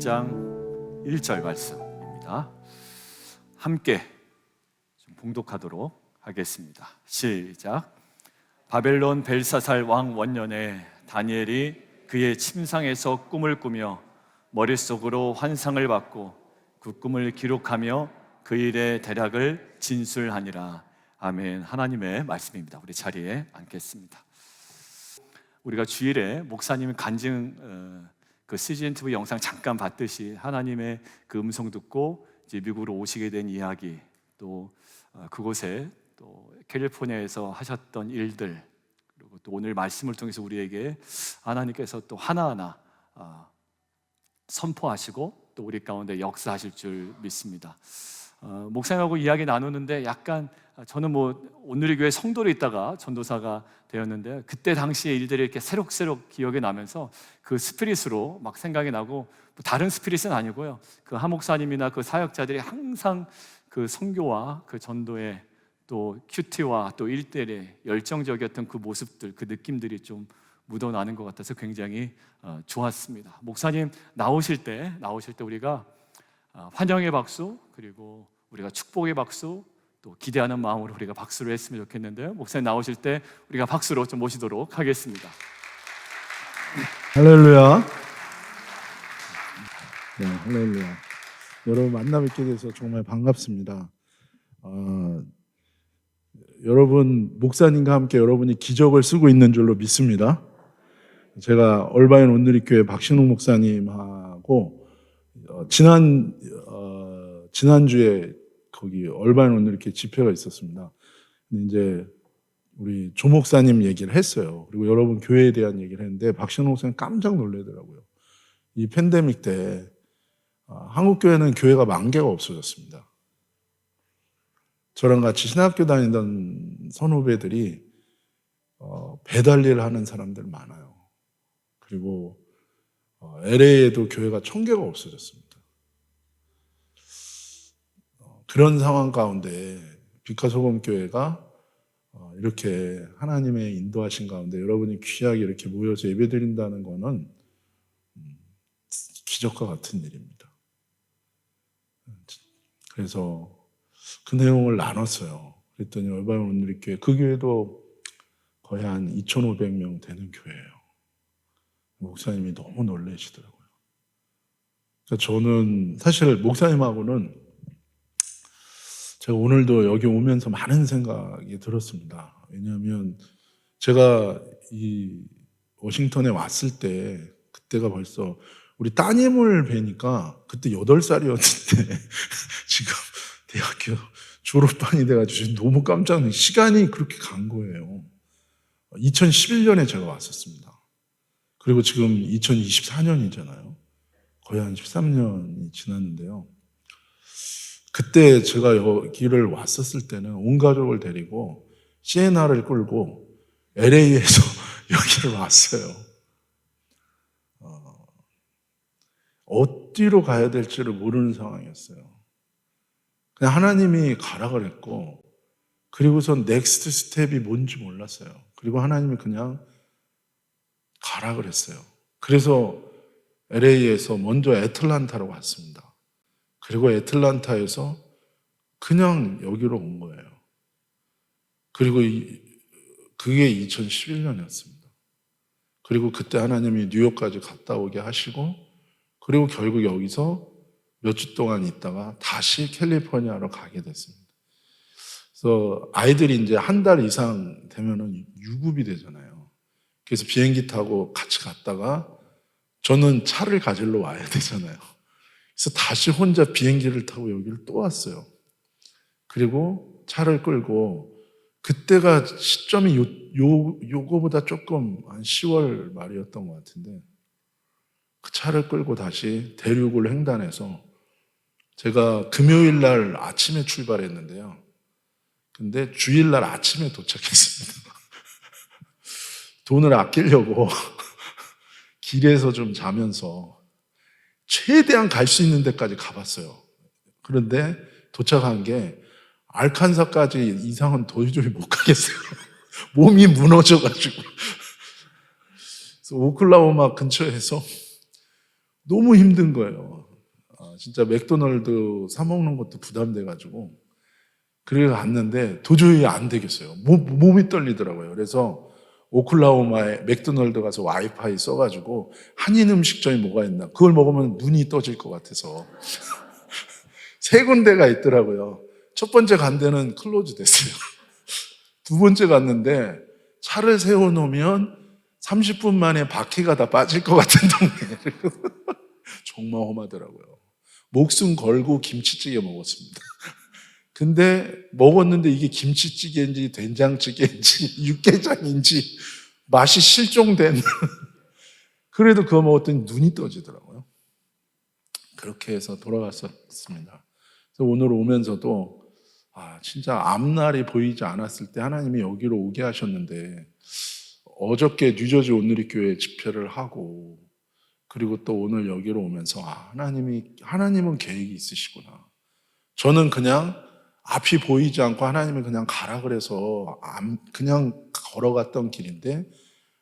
18장 1절 말씀입니다. 함께 좀 봉독하도록 하겠습니다. 시작. 바벨론 벨사살 왕 원년에 다니엘이 그의 침상에서 꿈을 꾸며 머릿속으로 환상을 받고 그 꿈을 기록하며 그 일의 대략을 진술하니라. 아멘. 하나님의 말씀입니다. 우리 자리에 앉겠습니다. 우리가 주일에 목사님 간증 그 CGN TV 영상 잠깐 봤듯이 하나님의 그 음성 듣고 이제 미국으로 오시게 된 이야기, 또 그곳에 또 캘리포니아에서 하셨던 일들, 그리고 또 오늘 말씀을 통해서 우리에게 하나님께서 또 하나하나 선포하시고 또 우리 가운데 역사하실 줄 믿습니다. 목사님하고 이야기 나누는데 약간 저는 온누리교회 성도로 있다가 전도사가 되었는데 그때 당시의 일들이 이렇게 새록새록 기억이 나면서 그 스피릿으로 막 생각이 나고, 다른 스피릿은 아니고요, 그 하 목사님이나 그 사역자들이 항상 그 선교와 그 전도에 또 큐티와 또 일대에 열정적이었던 그 모습들, 그 느낌들이 좀 묻어나는 것 같아서 굉장히 좋았습니다. 목사님 나오실 때 우리가 환영의 박수, 그리고 우리가 축복의 박수, 또 기대하는 마음으로 우리가 박수를 했으면 좋겠는데요, 목사님 나오실 때 우리가 박수로 좀 모시도록 하겠습니다. 할렐루야. 네, 할렐루야. 여러분 만나 뵙게 돼서 정말 반갑습니다. 여러분 목사님과 함께 여러분이 기적을 쓰고 있는 줄로 믿습니다. 제가 얼바인 온누리교회 박신웅 목사님하고 지난주에 거기 얼바인 온누리교회 집회가 있었습니다. 근데 이제 우리 조 목사님 얘기를 했어요. 그리고 여러분 교회에 대한 얘기를 했는데 박신웅 목사님 깜짝 놀라더라고요. 이 팬데믹 때 한국 교회는 교회가 10,000개가 없어졌습니다. 저랑 같이 신학교 다니던 선후배들이 배달 일을 하는 사람들 많아요. 그리고 LA에도 교회가 1,000개가 없어졌습니다. 그런 상황 가운데 빛과소금 교회가 이렇게 하나님의 인도하신 가운데 여러분이 귀하게 이렇게 모여서 예배드린다는 것은 기적과 같은 일입니다. 그래서 그 내용을 나눴어요. 그랬더니 얼바인 온누리교회, 그 교회도 거의 한 2,500명 되는 교회예요. 목사님이 너무 놀라시더라고요. 그러니까 저는 사실 목사님하고는 제가 오늘도 여기 오면서 많은 생각이 들었습니다. 왜냐하면 제가 이 워싱턴에 왔을 때 그때가 벌써 우리 따님을 뵈니까 그때 8살이었는데 지금 대학교 졸업반이 돼가지고 너무 깜짝 놀랐어요. 시간이 그렇게 간 거예요. 2011년에 제가 왔었습니다. 그리고 지금 2024년이잖아요. 거의 한 13년이 지났는데요. 그때 제가 여기를 왔었을 때는 온 가족을 데리고 시에나를 끌고 LA에서 여기를 왔어요. 어디로 가야 될지를 모르는 상황이었어요. 그냥 하나님이 가라 그랬고, 그리고선 넥스트 스텝이 뭔지 몰랐어요. 그리고 하나님이 그냥 가라 그랬어요. 그래서 LA에서 먼저 애틀란타로 갔습니다. 그리고 애틀란타에서 그냥 여기로 온 거예요. 그리고 그게 2011년이었습니다. 그리고 그때 하나님이 뉴욕까지 갔다 오게 하시고, 그리고 결국 여기서 몇 주 동안 있다가 다시 캘리포니아로 가게 됐습니다. 그래서 아이들이 이제 한 달 이상 되면은 유급이 되잖아요. 그래서 비행기 타고 같이 갔다가 저는 차를 가지러 와야 되잖아요. 그래서 다시 혼자 비행기를 타고 여기를 또 왔어요. 그리고 차를 끌고, 그때가 시점이 요거보다 조금 한 10월 말이었던 것 같은데, 그 차를 끌고 다시 대륙을 횡단해서 제가 금요일 날 아침에 출발했는데요. 근데 주일 날 아침에 도착했습니다. 돈을 아끼려고 길에서 좀 자면서 최대한 갈 수 있는 데까지 가봤어요. 그런데 도착한 게 알칸사까지 이상은 도저히 못 가겠어요. 몸이 무너져가지고. 그래서 오클라호마 근처에서 너무 힘든 거예요. 진짜 맥도날드 사 먹는 것도 부담돼가지고 그래 갔는데 도저히 안 되겠어요. 몸이 떨리더라고요. 그래서 오클라호마에 맥도날드 가서 와이파이 써가지고 한인 음식점이 뭐가 있나 그걸 먹으면 눈이 떠질 것 같아서 세 군데가 있더라고요. 첫 번째 간 데는 클로즈 됐어요. 두 번째 갔는데 차를 세워놓으면 30분 만에 바퀴가 다 빠질 것 같은 동네. 정말 험하더라고요. 목숨 걸고 김치찌개 먹었습니다. 근데 먹었는데 이게 김치찌개인지 된장찌개인지 육개장인지 맛이 실종된 그래도 그거 먹었더니 눈이 떠지더라고요. 그렇게 해서 돌아갔었습니다. 그래서 오늘 오면서도 진짜 앞날이 보이지 않았을 때 하나님이 여기로 오게 하셨는데 어저께 뉴저지 온누리교회 집회를 하고 그리고 또 오늘 여기로 오면서 하나님은 계획이 있으시구나. 저는 그냥 앞이 보이지 않고 하나님이 그냥 가라 그래서 그냥 걸어갔던 길인데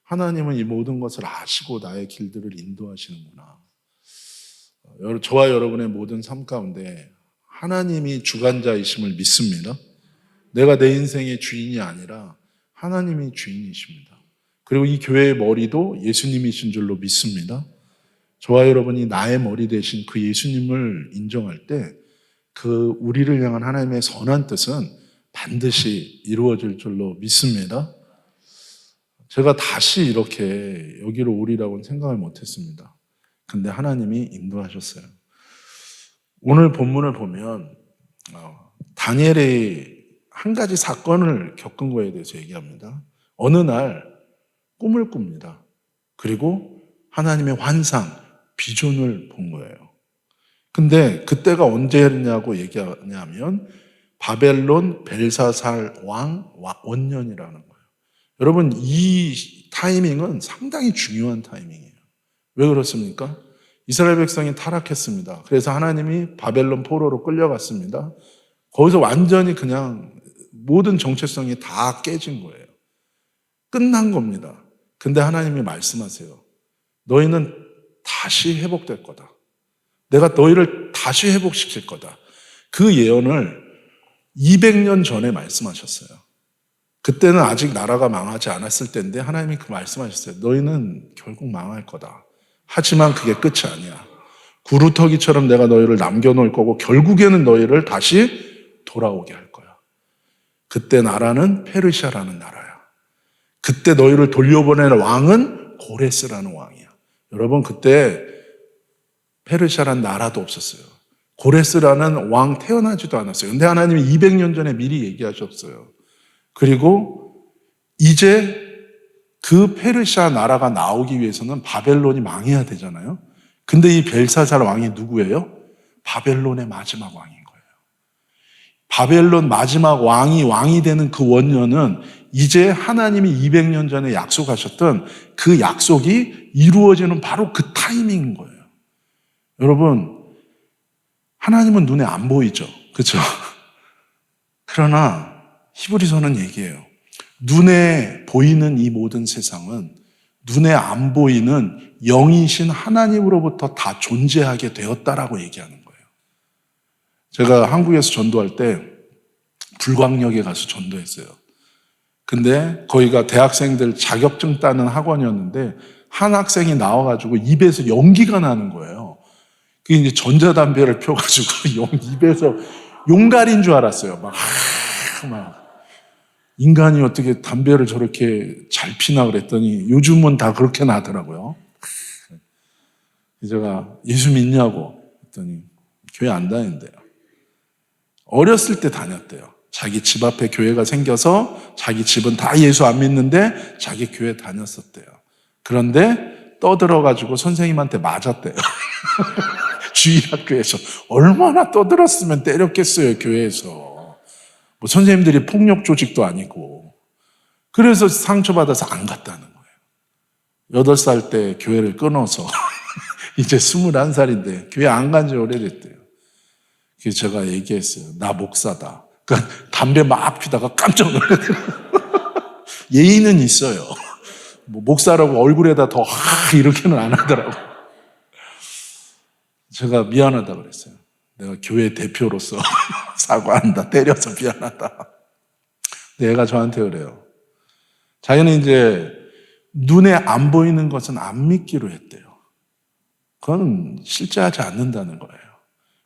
하나님은 이 모든 것을 아시고 나의 길들을 인도하시는구나. 저와 여러분의 모든 삶 가운데 하나님이 주관자이심을 믿습니다. 내가 내 인생의 주인이 아니라 하나님이 주인이십니다. 그리고 이 교회의 머리도 예수님이신 줄로 믿습니다. 저와 여러분이 나의 머리 대신 그 예수님을 인정할 때 그 우리를 향한 하나님의 선한 뜻은 반드시 이루어질 줄로 믿습니다. 제가 다시 이렇게 여기로 오리라고는 생각을 못했습니다. 근데 하나님이 인도하셨어요. 오늘 본문을 보면 다니엘이 한 가지 사건을 겪은 거에 대해서 얘기합니다. 어느 날 꿈을 꿉니다. 그리고 하나님의 환상, 비전을 본 거예요. 근데 그때가 언제냐고 얘기하냐면 바벨론 벨사살 왕 원년이라는 거예요. 여러분 이 타이밍은 상당히 중요한 타이밍이에요. 왜 그렇습니까? 이스라엘 백성이 타락했습니다. 그래서 하나님이 바벨론 포로로 끌려갔습니다. 거기서 완전히 그냥 모든 정체성이 다 깨진 거예요. 끝난 겁니다. 근데 하나님이 말씀하세요. 너희는 다시 회복될 거다. 내가 너희를 다시 회복시킬 거다. 그 예언을 200년 전에 말씀하셨어요. 그때는 아직 나라가 망하지 않았을 때인데 하나님이 그 말씀하셨어요. 너희는 결국 망할 거다. 하지만 그게 끝이 아니야. 구루터기처럼 내가 너희를 남겨놓을 거고 결국에는 너희를 다시 돌아오게 할 거야. 그때 나라는 페르시아라는 나라야. 그때 너희를 돌려보낼 왕은 고레스라는 왕이야. 여러분 그때 페르시아라는 나라도 없었어요. 고레스라는 왕 태어나지도 않았어요. 근데 하나님이 200년 전에 미리 얘기하셨어요. 그리고 이제 그 페르시아 나라가 나오기 위해서는 바벨론이 망해야 되잖아요. 근데 이 벨사살 왕이 누구예요? 바벨론의 마지막 왕인 거예요. 바벨론 마지막 왕이 되는 그 원년은 이제 하나님이 200년 전에 약속하셨던 그 약속이 이루어지는 바로 그 타이밍인 거예요. 여러분, 하나님은 눈에 안 보이죠. 그렇죠? 그러나 히브리서는 얘기해요. 눈에 보이는 이 모든 세상은 눈에 안 보이는 영이신 하나님으로부터 다 존재하게 되었다라고 얘기하는 거예요. 제가 한국에서 전도할 때 불광역에 가서 전도했어요. 근데 거기가 대학생들 자격증 따는 학원이었는데 한 학생이 나와가지고 입에서 연기가 나는 거예요. 그게 이제 전자담배를 펴가지고 입에서 용갈인 줄 알았어요. 막 인간이 어떻게 담배를 저렇게 잘 피나 그랬더니 요즘은 다 그렇게 나더라고요. 제가 예수 믿냐고 했더니 교회 안 다닌대요. 어렸을 때 다녔대요. 자기 집 앞에 교회가 생겨서 자기 집은 다 예수 안 믿는데 자기 교회 다녔었대요. 그런데 떠들어가지고 선생님한테 맞았대요. 주일학교에서. 얼마나 떠들었으면 때렸겠어요, 교회에서. 뭐 선생님들이 폭력 조직도 아니고. 그래서 상처받아서 안 갔다는 거예요. 8살 때 교회를 끊어서 이제 21살인데 교회 안 간 지 오래됐대요. 그래서 제가 얘기했어요. 나 목사다. 그러니까 담배 막 피다가 깜짝 놀랐어요. 예의는 있어요. 뭐 목사라고 얼굴에다 더 이렇게는 안 하더라고요. 제가 미안하다 그랬어요. 내가 교회 대표로서 사과한다. 때려서 미안하다. 근데 애가 저한테 그래요. 자기는 이제 눈에 안 보이는 것은 안 믿기로 했대요. 그건 실제하지 않는다는 거예요.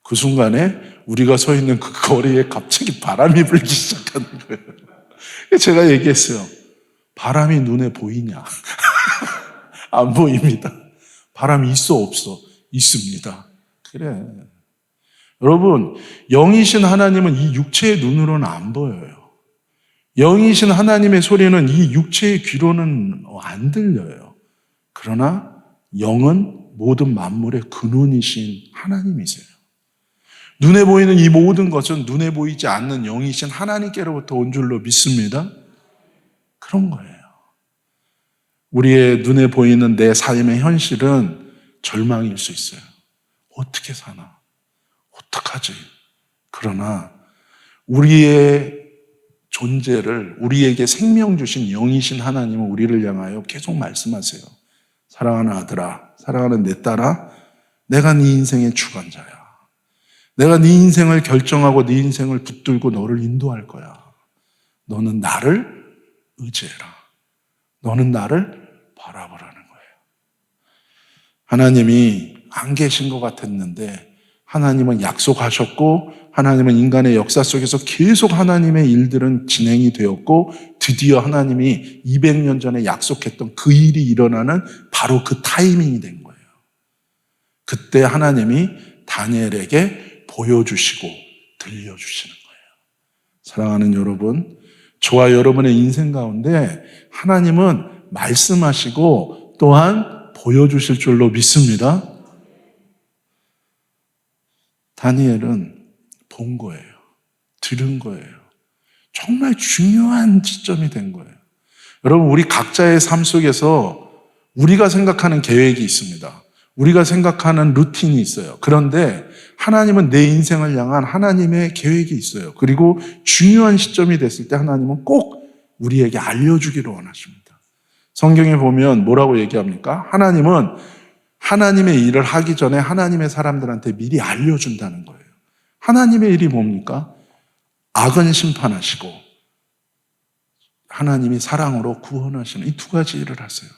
그 순간에 우리가 서 있는 그 거리에 갑자기 바람이 불기 시작하는 거예요. 제가 얘기했어요. 바람이 눈에 보이냐? 안 보입니다. 바람이 있어 없어? 있습니다. 그래. 여러분, 영이신 하나님은 이 육체의 눈으로는 안 보여요. 영이신 하나님의 소리는 이 육체의 귀로는 안 들려요. 그러나 영은 모든 만물의 근원이신 하나님이세요. 눈에 보이는 이 모든 것은 눈에 보이지 않는 영이신 하나님께로부터 온 줄로 믿습니다. 그런 거예요. 우리의 눈에 보이는 내 삶의 현실은 절망일 수 있어요. 어떻게 사나? 어떡하지? 그러나 우리의 존재를, 우리에게 생명 주신 영이신 하나님은 우리를 향하여 계속 말씀하세요. 사랑하는 아들아, 사랑하는 내 딸아, 내가 네 인생의 주관자야. 내가 네 인생을 결정하고 네 인생을 붙들고 너를 인도할 거야. 너는 나를 의지해라. 너는 나를 바라보라는 거예요. 하나님이 안 계신 것 같았는데 하나님은 약속하셨고 하나님은 인간의 역사 속에서 계속 하나님의 일들은 진행이 되었고 드디어 하나님이 200년 전에 약속했던 그 일이 일어나는 바로 그 타이밍이 된 거예요. 그때 하나님이 다니엘에게 보여주시고 들려주시는 거예요. 사랑하는 여러분, 저와 여러분의 인생 가운데 하나님은 말씀하시고 또한 보여주실 줄로 믿습니다. 다니엘은 본 거예요. 들은 거예요. 정말 중요한 지점이 된 거예요. 여러분, 우리 각자의 삶 속에서 우리가 생각하는 계획이 있습니다. 우리가 생각하는 루틴이 있어요. 그런데 하나님은 내 인생을 향한 하나님의 계획이 있어요. 그리고 중요한 시점이 됐을 때 하나님은 꼭 우리에게 알려주기를 원하십니다. 성경에 보면 뭐라고 얘기합니까? 하나님은 하나님의 일을 하기 전에 하나님의 사람들한테 미리 알려준다는 거예요. 하나님의 일이 뭡니까? 악은 심판하시고 하나님이 사랑으로 구원하시는 이 두 가지 일을 하세요.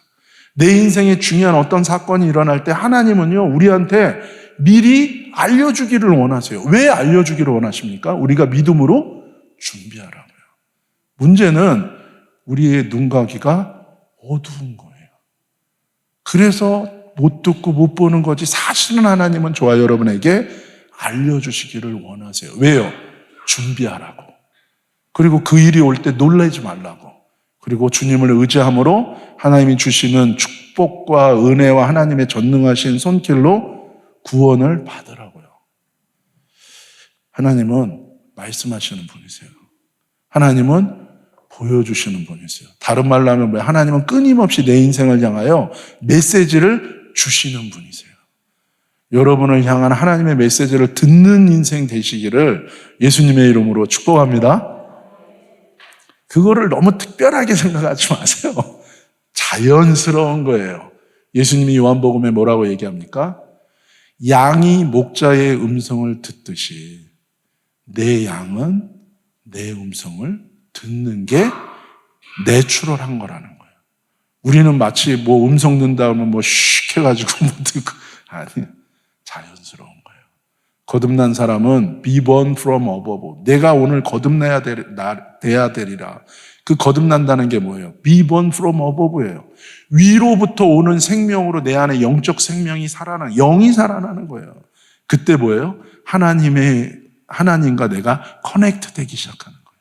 내 인생에 중요한 어떤 사건이 일어날 때 하나님은요, 우리한테 미리 알려주기를 원하세요. 왜 알려주기를 원하십니까? 우리가 믿음으로 준비하라고요. 문제는 우리의 눈과 귀가 어두운 거예요. 그래서 못 듣고 못 보는 거지 사실은 하나님은 저와 여러분에게 알려주시기를 원하세요. 왜요? 준비하라고. 그리고 그 일이 올 때 놀라지 말라고. 그리고 주님을 의지함으로 하나님이 주시는 축복과 은혜와 하나님의 전능하신 손길로 구원을 받으라고요. 하나님은 말씀하시는 분이세요. 하나님은 보여주시는 분이세요. 다른 말로 하면 뭐예요? 하나님은 끊임없이 내 인생을 향하여 메시지를 주시는 분이세요. 여러분을 향한 하나님의 메시지를 듣는 인생 되시기를 예수님의 이름으로 축복합니다. 그거를 너무 특별하게 생각하지 마세요. 자연스러운 거예요. 예수님이 요한복음에 뭐라고 얘기합니까? 양이 목자의 음성을 듣듯이 내 양은 내 음성을 듣는 게 내추럴한 거라는 거예요. 우리는 마치 뭐 음성 듣다 하면 뭐 슉 해가지고 뭐 듣고 아니, 자연스러운 거예요. 거듭난 사람은 be born from above. 내가 오늘 거듭나야 돼야 되리라. 그 거듭난다는 게 뭐예요? be born from above예요. 위로부터 오는 생명으로 내 안에 영적 생명이 살아나는, 영이 살아나는 거예요. 그때 뭐예요? 하나님과 내가 커넥트 되기 시작하는 거예요.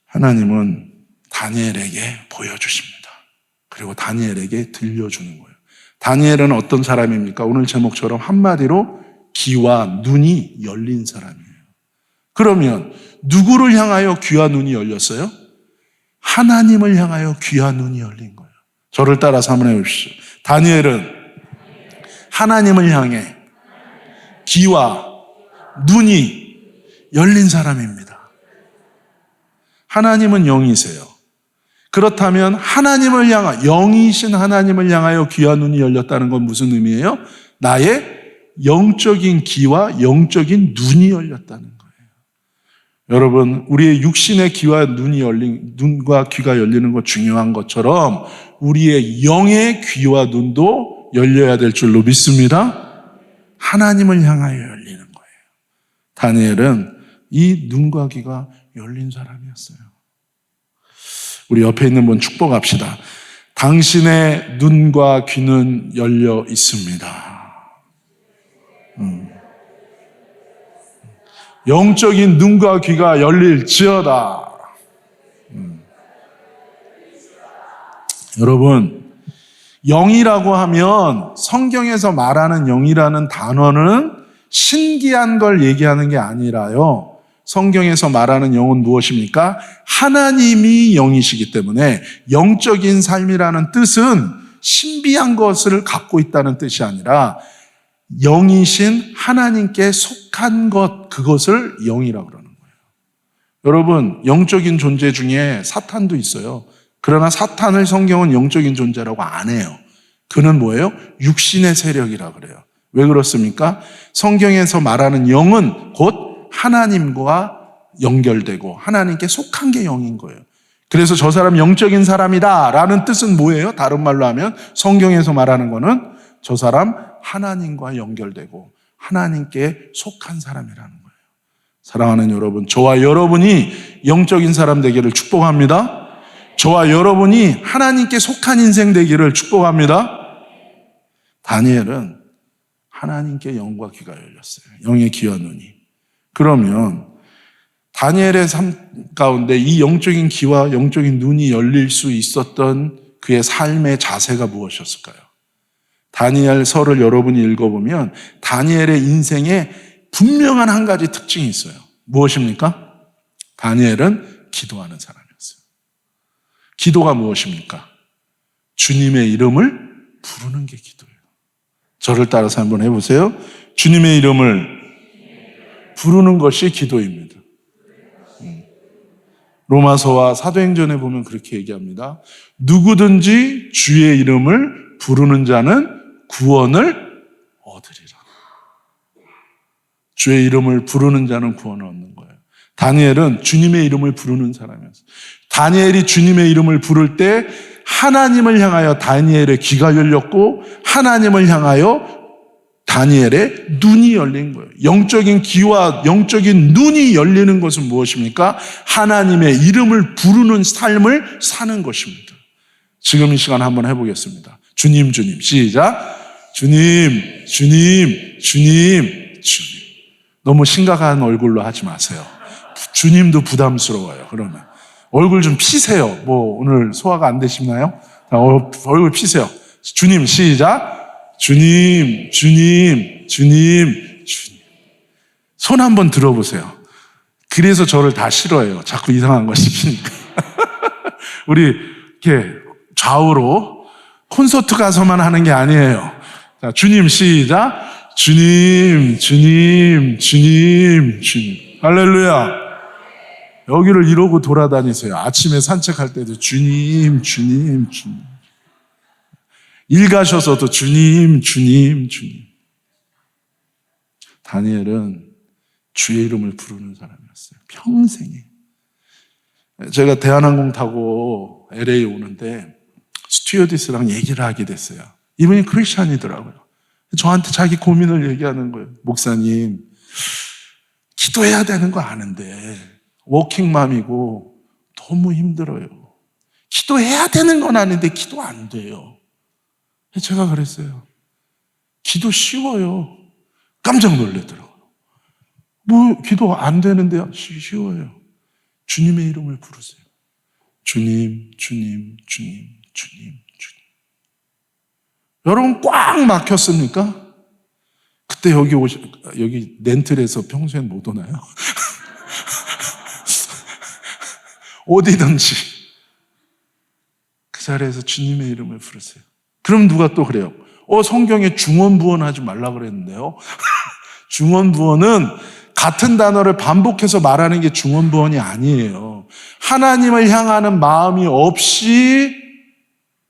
하나님은 다니엘에게 보여주십니다. 그리고 다니엘에게 들려주는 거예요. 다니엘은 어떤 사람입니까? 오늘 제목처럼 한마디로 귀와 눈이 열린 사람이에요. 그러면 누구를 향하여 귀와 눈이 열렸어요? 하나님을 향하여 귀와 눈이 열린 거예요. 저를 따라서 한번 해보십시오. 다니엘은 하나님을 향해 귀와 눈이 열린 사람입니다. 하나님은 영이세요. 그렇다면 하나님을 향하, 영이신 하나님을 향하여 귀와 눈이 열렸다는 건 무슨 의미예요? 나의 영적인 귀와 영적인 눈이 열렸다는 거예요. 여러분, 우리의 육신의 귀와 눈과 귀가 열리는 것 중요한 것처럼 우리의 영의 귀와 눈도 열려야 될 줄로 믿습니다. 하나님을 향하여 열리는 거예요. 다니엘은 이 눈과 귀가 열린 사람이었어요. 우리 옆에 있는 분 축복합시다. 당신의 눈과 귀는 열려 있습니다. 영적인 눈과 귀가 열릴지어다. 여러분, 영이라고 하면 성경에서 말하는 영이라는 단어는 신기한 걸 얘기하는 게 아니라요. 성경에서 말하는 영은 무엇입니까? 하나님이 영이시기 때문에 영적인 삶이라는 뜻은 신비한 것을 갖고 있다는 뜻이 아니라 영이신 하나님께 속한 것, 그것을 영이라고 그러는 거예요. 여러분, 영적인 존재 중에 사탄도 있어요. 그러나 사탄을 성경은 영적인 존재라고 안 해요. 그는 뭐예요? 육신의 세력이라고 그래요. 왜 그렇습니까? 성경에서 말하는 영은 곧 하나님과 연결되고 하나님께 속한 게 영인 거예요. 그래서 저 사람 영적인 사람이다 라는 뜻은 뭐예요? 다른 말로 하면 성경에서 말하는 거는 저 사람 하나님과 연결되고 하나님께 속한 사람이라는 거예요. 사랑하는 여러분, 저와 여러분이 영적인 사람 되기를 축복합니다. 저와 여러분이 하나님께 속한 인생 되기를 축복합니다. 다니엘은 하나님께 영과 귀가 열렸어요. 영의 귀와 눈이. 그러면 다니엘의 삶 가운데 이 영적인 귀와 영적인 눈이 열릴 수 있었던 그의 삶의 자세가 무엇이었을까요? 다니엘서를 여러분이 읽어보면 다니엘의 인생에 분명한 한 가지 특징이 있어요. 무엇입니까? 다니엘은 기도하는 사람이었어요. 기도가 무엇입니까? 주님의 이름을 부르는 게 기도예요. 저를 따라서 한번 해보세요. 주님의 이름을 부르는 것이 기도입니다. 로마서와 사도행전에 보면 그렇게 얘기합니다. 누구든지 주의 이름을 부르는 자는 구원을 얻으리라. 주의 이름을 부르는 자는 구원을 얻는 거예요. 다니엘은 주님의 이름을 부르는 사람이었어요. 다니엘이 주님의 이름을 부를 때 하나님을 향하여 다니엘의 귀가 열렸고 하나님을 향하여 다니엘의 눈이 열린 거예요. 영적인 귀와 영적인 눈이 열리는 것은 무엇입니까? 하나님의 이름을 부르는 삶을 사는 것입니다. 지금 이 시간 한번 해보겠습니다. 주님, 주님. 시작. 주님, 주님, 주님, 주님. 너무 심각한 얼굴로 하지 마세요. 주님도 부담스러워요. 그러면 얼굴 좀 피세요. 뭐 오늘 소화가 안 되시나요? 얼굴 피세요. 주님, 시작. 주님, 주님, 주님, 주님. 손 한번 들어보세요. 그래서 저를 다 싫어해요. 자꾸 이상한 거 시키니까. 우리 이렇게 좌우로 콘서트 가서만 하는 게 아니에요. 자, 주님, 시작. 주님, 주님, 주님, 주님. 할렐루야. 여기를 이러고 돌아다니세요. 아침에 산책할 때도 주님, 주님, 주님. 일 가셔서도 주님, 주님, 주님. 다니엘은 주의 이름을 부르는 사람이었어요. 평생에. 제가 대한항공 타고 LA 오는데 스튜어디스랑 얘기를 하게 됐어요. 이분이 크리스찬이더라고요. 저한테 자기 고민을 얘기하는 거예요. 목사님, 기도해야 되는 거 아는데 워킹맘이고 너무 힘들어요. 기도해야 되는 건 아는데 기도 안 돼요. 제가 그랬어요. 기도 쉬워요. 깜짝 놀라더라고요. 뭐 기도 안 되는데요? 쉬워요. 주님의 이름을 부르세요. 주님, 주님, 주님, 주님, 주님. 여러분 꽉 막혔습니까? 그때 여기 렌틀에서 평소엔 못 오나요? 어디든지 그 자리에서 주님의 이름을 부르세요. 그럼 누가 또 그래요? 성경에 중언부언하지 말라 그랬는데요. 중언부언은 같은 단어를 반복해서 말하는 게 중언부언이 아니에요. 하나님을 향하는 마음이 없이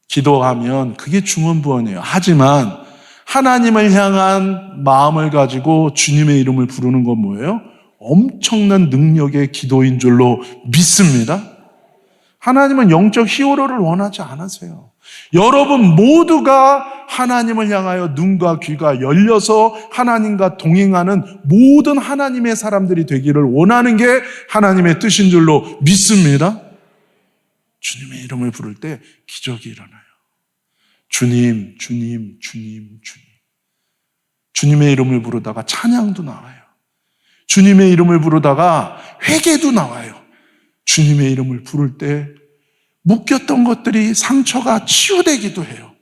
기도하면 그게 중언부언이에요. 하지만 하나님을 향한 마음을 가지고 주님의 이름을 부르는 건 뭐예요? 엄청난 능력의 기도인 줄로 믿습니다. 하나님은 영적 히어로를 원하지 않으세요. 여러분 모두가 하나님을 향하여 눈과 귀가 열려서 하나님과 동행하는 모든 하나님의 사람들이 되기를 원하는 게 하나님의 뜻인 줄로 믿습니다. 주님의 이름을 부를 때 기적이 일어나요. 주님, 주님, 주님, 주님. 주님의 이름을 부르다가 찬양도 나와요. 주님의 이름을 부르다가 회개도 나와요. 주님의 이름을 부를 때 묶였던 것들이 상처가 치유되기도 해요.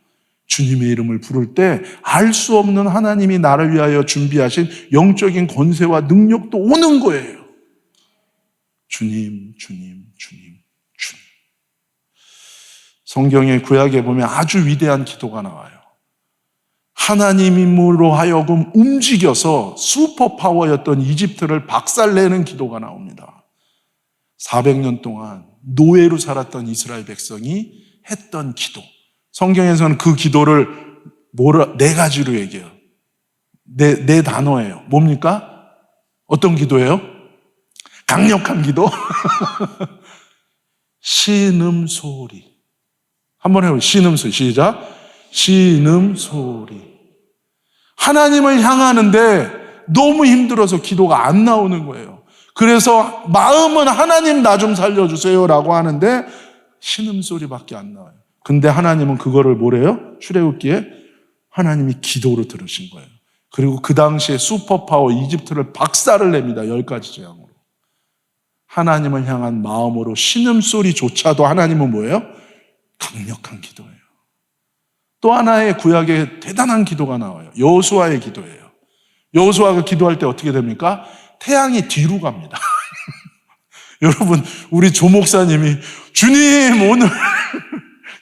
주님의 이름을 부를 때 알 수 없는 하나님이 나를 위하여 준비하신 영적인 권세와 능력도 오는 거예요. 주님, 주님, 주님, 주님. 성경의 구약에 보면 아주 위대한 기도가 나와요. 하나님으로 하여금 움직여서 슈퍼파워였던 이집트를 박살내는 기도가 나옵니다. 400년 동안 노예로 살았던 이스라엘 백성이 했던 기도. 성경에서는 그 기도를 네 가지로 얘기해요. 네 단어예요. 뭡니까? 어떤 기도예요? 강력한 기도? 신음소리. 한번 해보세요. 신음소리. 시작. 신음소리. 하나님을 향하는데 너무 힘들어서 기도가 안 나오는 거예요. 그래서 마음은 하나님 나 좀 살려주세요 라고 하는데 신음소리밖에 안 나와요. 근데 하나님은 그거를 뭐래요? 출애굽기에 하나님이 기도로 들으신 거예요. 그리고 그 당시에 슈퍼파워 이집트를 박살을 냅니다. 10가지 재앙으로. 하나님을 향한 마음으로 신음소리조차도 하나님은 뭐예요? 강력한 기도예요. 또 하나의 구약에 대단한 기도가 나와요. 여호수아의 기도예요. 여호수아가 기도할 때 어떻게 됩니까? 태양이 뒤로 갑니다. 여러분, 우리 조 목사님이 주님 오늘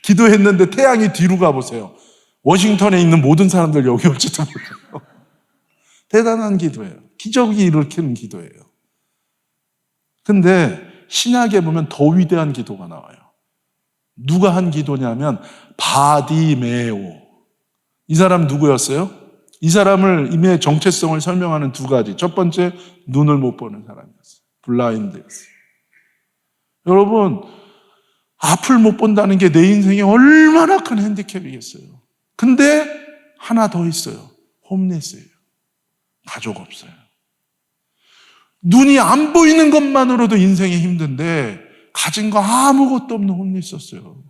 기도했는데 태양이 뒤로 가보세요. 워싱턴에 있는 모든 사람들 여기 올지도 몰라요. 대단한 기도예요. 기적이 일으키는 기도예요. 근데 신약에 보면 더 위대한 기도가 나와요. 누가 한 기도냐면 바디메오. 이 사람 누구였어요? 이 사람을 임의 정체성을 설명하는 두 가지. 첫 번째, 눈을 못 보는 사람이었어요. 블라인드였어요. 여러분, 앞을 못 본다는 게 내 인생에 얼마나 큰 핸디캡이겠어요. 근데 하나 더 있어요. 홈리스예요. 가족 없어요. 눈이 안 보이는 것만으로도 인생이 힘든데 가진 거 아무것도 없는 홈리스였어요.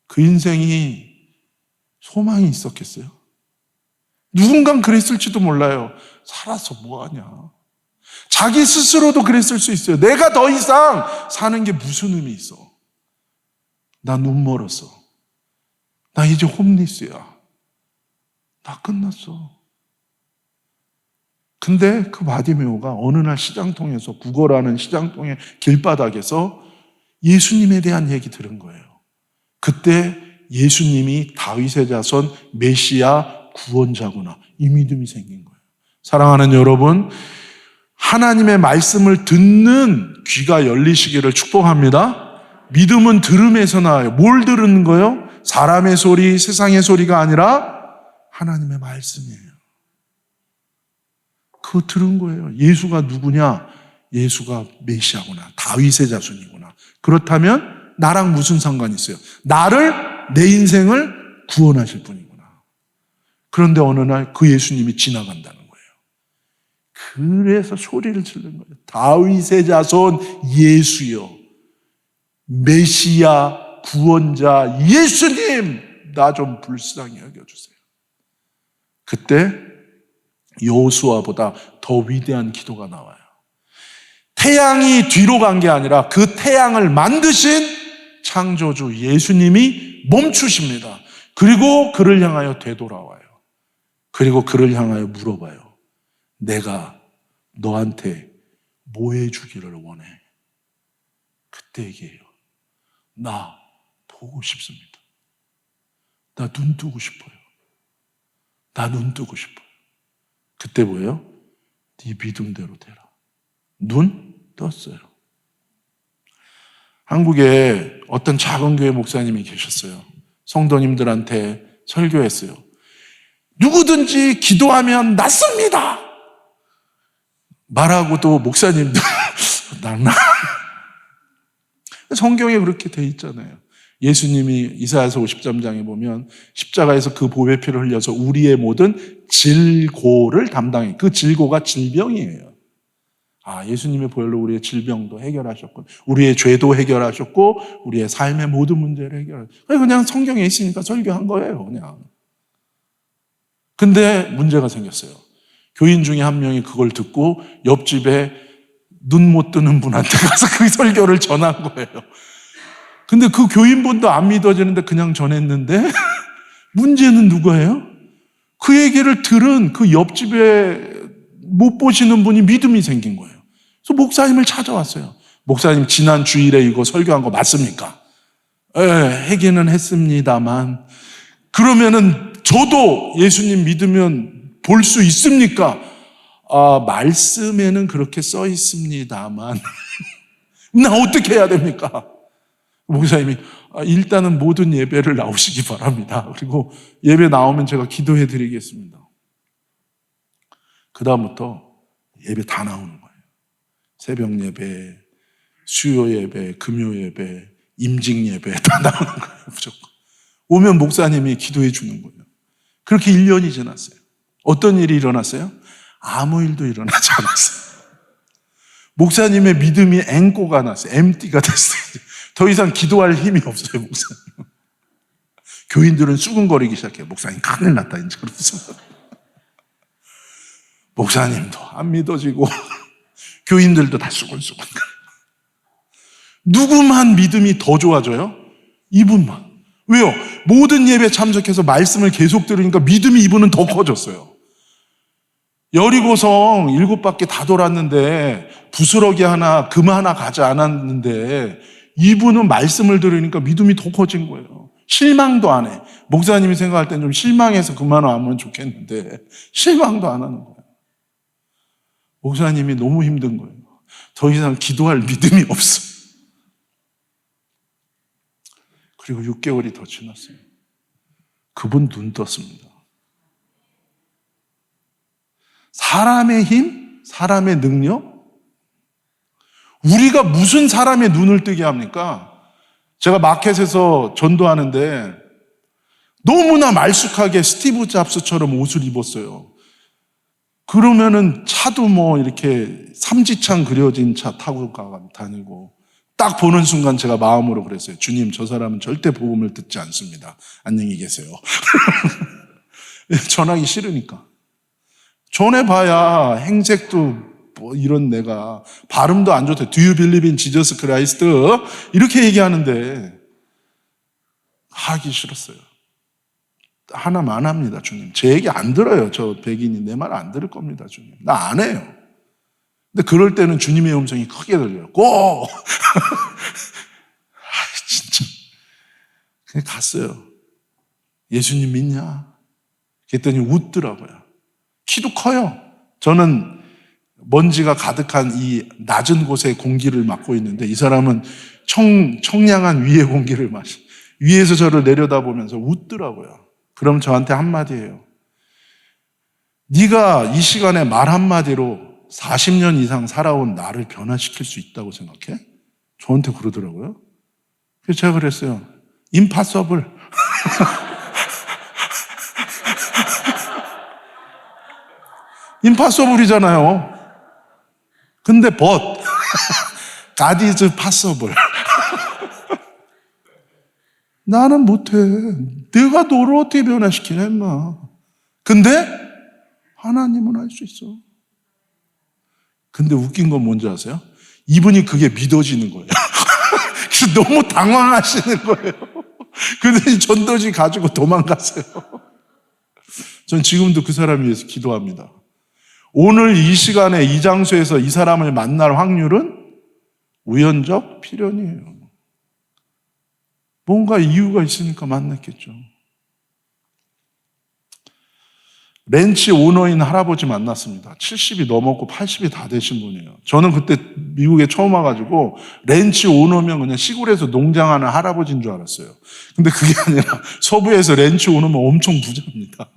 그 인생이 소망이 있었겠어요? 누군간 그랬을지도 몰라요. 살아서 뭐하냐. 자기 스스로도 그랬을 수 있어요. 내가 더 이상 사는 게 무슨 의미 있어. 나 눈 멀었어. 나 이제 홈리스야. 나 끝났어. 근데 그 바디메오가 어느 날 시장통에서, 구걸하는 시장통의 길바닥에서 예수님에 대한 얘기 들은 거예요. 그때 예수님이 다윗의 자손 메시아 구원자구나. 이 믿음이 생긴 거예요. 사랑하는 여러분, 하나님의 말씀을 듣는 귀가 열리시기를 축복합니다. 믿음은 들음에서 나와요. 뭘 들은 거예요? 사람의 소리, 세상의 소리가 아니라 하나님의 말씀이에요. 그거 들은 거예요. 예수가 누구냐? 예수가 메시아구나. 다윗의 자손이구나. 그렇다면 나랑 무슨 상관이 있어요? 나를, 내 인생을 구원하실 분이구나. 그런데 어느 날 그 예수님이 지나간다는 거예요. 그래서 소리를 지른 거예요. 다윗의 자손 예수여, 메시아 구원자 예수님, 나 좀 불쌍히 여겨주세요. 그때 여호수아보다 더 위대한 기도가 나와요. 태양이 뒤로 간 게 아니라 그 태양을 만드신 창조주 예수님이 멈추십니다. 그리고 그를 향하여 되돌아와요. 그리고 그를 향하여 물어봐요. 내가 너한테 뭐 해주기를 원해? 그때 얘기해요. 나 보고 싶습니다. 나 눈 뜨고 싶어요. 나 눈 뜨고 싶어요. 그때 뭐예요? 네 믿음대로 되라. 눈 떴어요. 한국에 어떤 작은 교회 목사님이 계셨어요. 성도님들한테 설교했어요. 누구든지 기도하면 낫습니다 말하고도 목사님도 낫나? 성경에 그렇게 돼 있잖아요. 예수님이 이사야서 53장에 보면 십자가에서 그 보배 피를 흘려서 우리의 모든 질고를 담당해. 그 질고가 질병이에요. 아, 예수님의 보혈로 우리의 질병도 해결하셨고, 우리의 죄도 해결하셨고, 우리의 삶의 모든 문제를 해결하셨고, 그냥 성경에 있으니까 설교한 거예요, 그냥. 근데 문제가 생겼어요. 교인 중에 한 명이 그걸 듣고 옆집에 눈 못 뜨는 분한테 가서 그 설교를 전한 거예요. 근데 그 교인분도 안 믿어지는데 그냥 전했는데 문제는 누구예요? 그 얘기를 들은 그 옆집에 못 보시는 분이 믿음이 생긴 거예요. 그래서 목사님을 찾아왔어요. 목사님, 지난 주일에 이거 설교한 거 맞습니까? 하기는 했습니다만 그러면은 저도 예수님 믿으면 볼 수 있습니까? 말씀에는 그렇게 써 있습니다만 나 어떻게 해야 됩니까? 목사님이 일단은 모든 예배를 나오시기 바랍니다. 그리고 예배 나오면 제가 기도해 드리겠습니다. 그 다음부터 예배 다 나오는 거예요. 새벽 예배, 수요 예배, 금요 예배, 임직 예배 다 나오는 거예요. 무조건. 오면 목사님이 기도해 주는 거예요. 그렇게 1년이 지났어요. 어떤 일이 일어났어요? 아무 일도 일어나지 않았어요. 목사님의 믿음이 앵꼬가 났어요. 엠티가 됐어요. 더 이상 기도할 힘이 없어요, 목사님. 교인들은 수근거리기 시작해요. 목사님 큰일 났다, 이제. 그러면서. 목사님도 안 믿어지고 교인들도 다 수근수근. 누구만 믿음이 더 좋아져요? 이분만. 왜요? 모든 예배 참석해서 말씀을 계속 들으니까 믿음이 이분은 더 커졌어요. 여리고성 7바퀴 다 돌았는데 부스러기 하나, 금 하나 가지 않았는데 이분은 말씀을 들으니까 믿음이 더 커진 거예요. 실망도 안 해. 목사님이 생각할 땐 좀 실망해서 그만하면 좋겠는데 실망도 안 하는 거예요. 목사님이 너무 힘든 거예요. 더 이상 기도할 믿음이 없어요. 그리고 6개월이 더 지났어요. 그분 눈 떴습니다. 사람의 힘, 사람의 능력, 우리가 무슨 사람의 눈을 뜨게 합니까? 제가 마켓에서 전도하는데 너무나 말쑥하게 스티브 잡스처럼 옷을 입었어요. 그러면은 차도 뭐 이렇게 삼지창 그려진 차 타고 다니고 딱 보는 순간 제가 마음으로 그랬어요. 주님, 저 사람은 절대 복음을 듣지 않습니다. 안녕히 계세요. 전하기 싫으니까. 전해봐야 행색도 뭐 이런 내가 발음도 안 좋대. Do you believe in Jesus Christ? 이렇게 얘기하는데 하기 싫었어요. 하나만 합니다, 주님. 제 얘기 안 들어요. 저 백인이 내 말 안 들을 겁니다, 주님. 나 안 해요. 근데 그럴 때는 주님의 음성이 크게 들려요. 고! 진짜. 그냥 갔어요. 예수님 믿냐? 그랬더니 웃더라고요. 키도 커요. 저는 먼지가 가득한 이 낮은 곳의 공기를 맡고 있는데 이 사람은 청량한 위의 공기를 위에서 저를 내려다보면서 웃더라고요. 그럼 저한테 한마디 해요. 네가 이 시간에 말 한마디로 40년 이상 살아온 나를 변화시킬 수 있다고 생각해? 저한테 그러더라고요. 그래서 제가 그랬어요. Impossible. 임파서블이잖아요. 근데 but God is possible. 나는 못해. 내가 너를 어떻게 변화시키냐 임마. 근데 하나님은 할 수 있어. 근데 웃긴 건 뭔지 아세요? 이분이 그게 믿어지는 거예요. 그래서 너무 당황하시는 거예요. 그러더니 전도지 가지고 도망갔어요. 전 지금도 그 사람 위해서 기도합니다. 오늘 이 시간에 이 장소에서 이 사람을 만날 확률은 우연적 필연이에요. 뭔가 이유가 있으니까 만났겠죠. 렌치 오너인 할아버지 만났습니다. 70이 넘었고 80이 다 되신 분이에요. 저는 그때 미국에 처음 와가지고 렌치 오너면 그냥 시골에서 농장하는 할아버지인 줄 알았어요. 근데 그게 아니라 서부에서 렌치 오너면 엄청 부자입니다.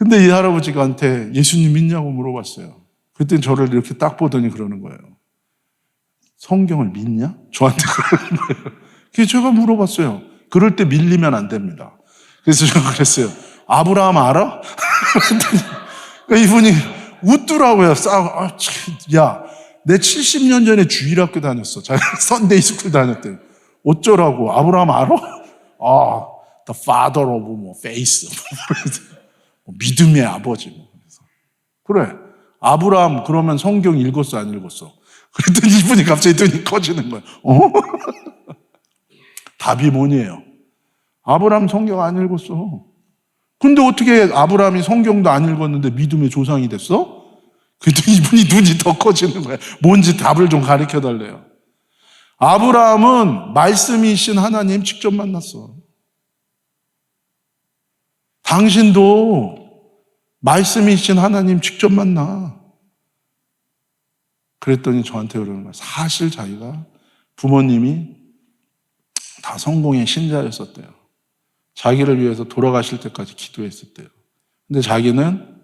근데 이 할아버지가한테 예수님 믿냐고 물어봤어요. 그랬더니 저를 이렇게 딱 보더니 그러는 거예요. 성경을 믿냐? 저한테 그러는 거예요. 그래서 제가 물어봤어요. 그럴 때 밀리면 안 됩니다. 그래서 제가 그랬어요. 아브라함 알아? 그러니까 이분이 웃더라고요. 야, 내 70년 전에 주일학교 다녔어. 자기 선데이 스쿨 다녔대요. 어쩌라고? 아브라함 알아? The father of faith. 믿음의 아버지. 그래. 아브라함 그러면 성경 읽었어, 안 읽었어? 그랬더니 이분이 갑자기 눈이 커지는 거예요. 답이 뭐니에요? 아브라함 성경 안 읽었어. 근데 어떻게 아브라함이 성경도 안 읽었는데 믿음의 조상이 됐어? 그랬더니 이분이 눈이 더 커지는 거예요. 뭔지 답을 좀 가르쳐 달래요. 아브라함은 말씀이신 하나님 직접 만났어. 당신도 말씀이신 하나님 직접 만나. 그랬더니 저한테 그러는 거예요. 사실 자기가 부모님이 다 성공의 신자였었대요. 자기를 위해서 돌아가실 때까지 기도했었대요. 근데 자기는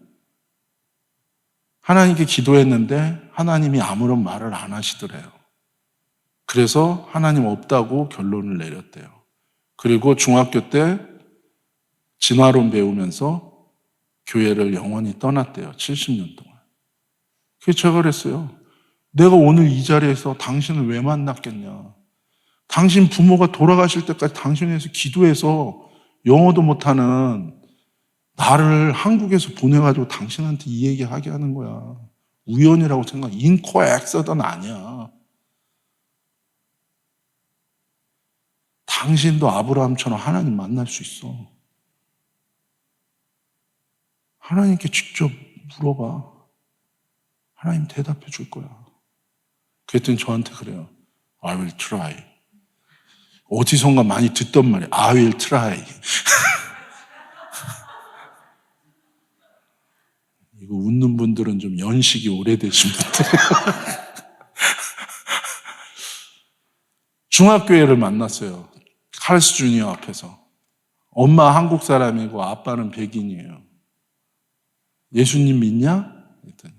하나님께 기도했는데 하나님이 아무런 말을 안 하시더래요. 그래서 하나님 없다고 결론을 내렸대요. 그리고 중학교 때 진화론 배우면서 교회를 영원히 떠났대요. 70년 동안. 그래서 제가 그랬어요. 내가 오늘 이 자리에서 당신을 왜 만났겠냐. 당신 부모가 돌아가실 때까지 당신에서 기도해서 영어도 못하는 나를 한국에서 보내가지고 당신한테 이 얘기하게 하는 거야. 우연이라고 생각해. 인코엑서던 아니야. 당신도 아브라함처럼 하나님 만날 수 있어. 하나님께 직접 물어봐. 하나님 대답해 줄 거야. 그랬더니 저한테 그래요. I will try. 어디선가 많이 듣던 말이에요. I will try. 이거 웃는 분들은 좀 연식이 오래되신 분들. 중학교애를 만났어요. 칼스 주니어 앞에서. 엄마 한국 사람이고 아빠는 백인이에요. 예수님 믿냐? 그랬더니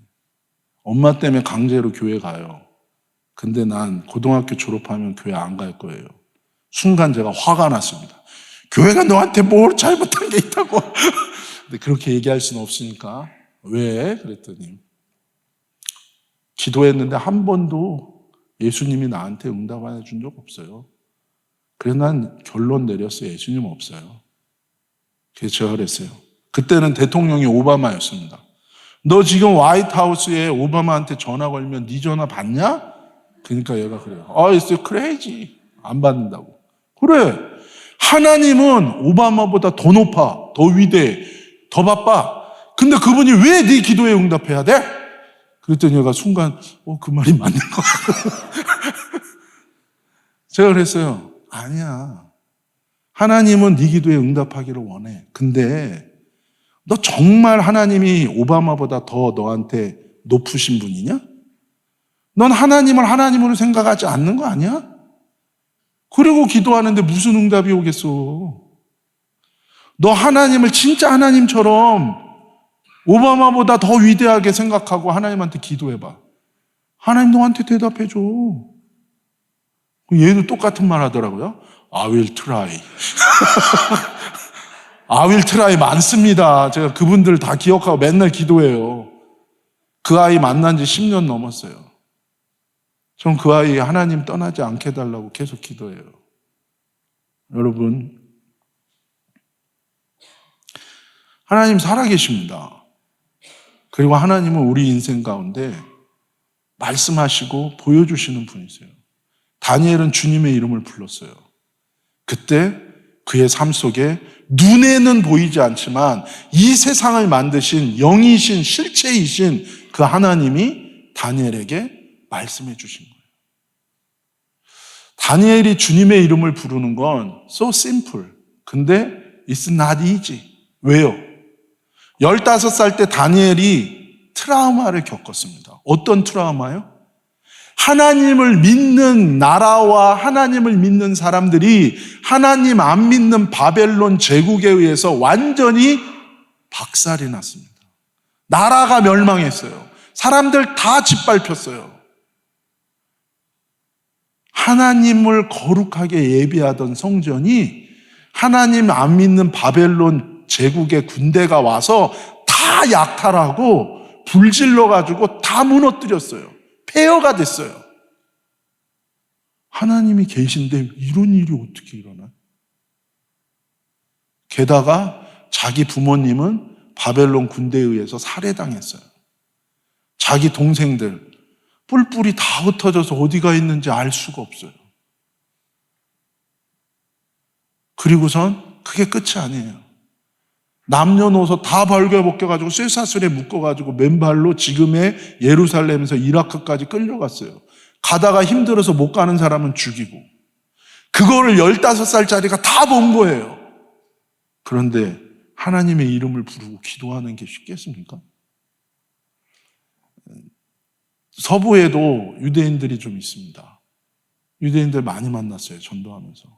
엄마 때문에 강제로 교회 가요. 근데 난 고등학교 졸업하면 교회 안 갈 거예요. 순간 제가 화가 났습니다. 교회가 너한테 뭘 잘못한 게 있다고. 근데 그렇게 얘기할 수는 없으니까. 왜? 그랬더니 기도했는데 한 번도 예수님이 나한테 응답 안 해준 적 없어요. 그래서 난 결론 내렸어요. 예수님 없어요. 그래서 제가 그랬어요. 그때는 대통령이 오바마였습니다. 너 지금 화이트하우스에 오바마한테 전화 걸면 네 전화 받냐? 그러니까 얘가 그래요. It's crazy. 안 받는다고. 그래. 하나님은 오바마보다 더 높아, 더 위대해, 더 바빠. 근데 그분이 왜 네 기도에 응답해야 돼? 그랬더니 얘가 순간 그 말이 맞는 거야. 제가 그랬어요. 아니야. 하나님은 네 기도에 응답하기를 원해. 근데 너 정말 하나님이 오바마보다 더 너한테 높으신 분이냐? 넌 하나님을 하나님으로 생각하지 않는 거 아니야? 그리고 기도하는데 무슨 응답이 오겠어? 너 하나님을 진짜 하나님처럼 오바마보다 더 위대하게 생각하고 하나님한테 기도해봐. 하나님 너한테 대답해줘. 얘도 똑같은 말 하더라고요. I will try. I will try 많습니다. 제가 그분들 다 기억하고 맨날 기도해요. 그 아이 만난 지 10년 넘었어요. 전 그 아이 하나님 떠나지 않게 해달라고 계속 기도해요. 여러분, 하나님 살아계십니다. 그리고 하나님은 우리 인생 가운데 말씀하시고 보여주시는 분이세요. 다니엘은 주님의 이름을 불렀어요. 그때 그의 삶 속에 눈에는 보이지 않지만 이 세상을 만드신 영이신 실체이신 그 하나님이 다니엘에게 말씀해 주신 거예요. 다니엘이 주님의 이름을 부르는 건 so simple. 근데 it's not easy. 왜요? 15살 때 다니엘이 트라우마를 겪었습니다. 어떤 트라우마요? 하나님을 믿는 나라와 하나님을 믿는 사람들이 하나님 안 믿는 바벨론 제국에 의해서 완전히 박살이 났습니다. 나라가 멸망했어요. 사람들 다 짓밟혔어요. 하나님을 거룩하게 예배하던 성전이 하나님 안 믿는 바벨론 제국의 군대가 와서 다 약탈하고 불질러가지고 다 무너뜨렸어요. 폐허가 됐어요. 하나님이 계신데 이런 일이 어떻게 일어나요? 게다가 자기 부모님은 바벨론 군대에 의해서 살해당했어요. 자기 동생들 뿔뿔이 다 흩어져서 어디가 있는지 알 수가 없어요. 그리고선 그게 끝이 아니에요. 남녀노소 다 벌거벗겨가지고 쇠사슬에 묶어가지고 맨발로 지금의 예루살렘에서 이라크까지 끌려갔어요. 가다가 힘들어서 못 가는 사람은 죽이고, 그거를 15살짜리가 다 본 거예요. 그런데 하나님의 이름을 부르고 기도하는 게 쉽겠습니까? 서부에도 유대인들이 좀 있습니다. 유대인들 많이 만났어요, 전도하면서.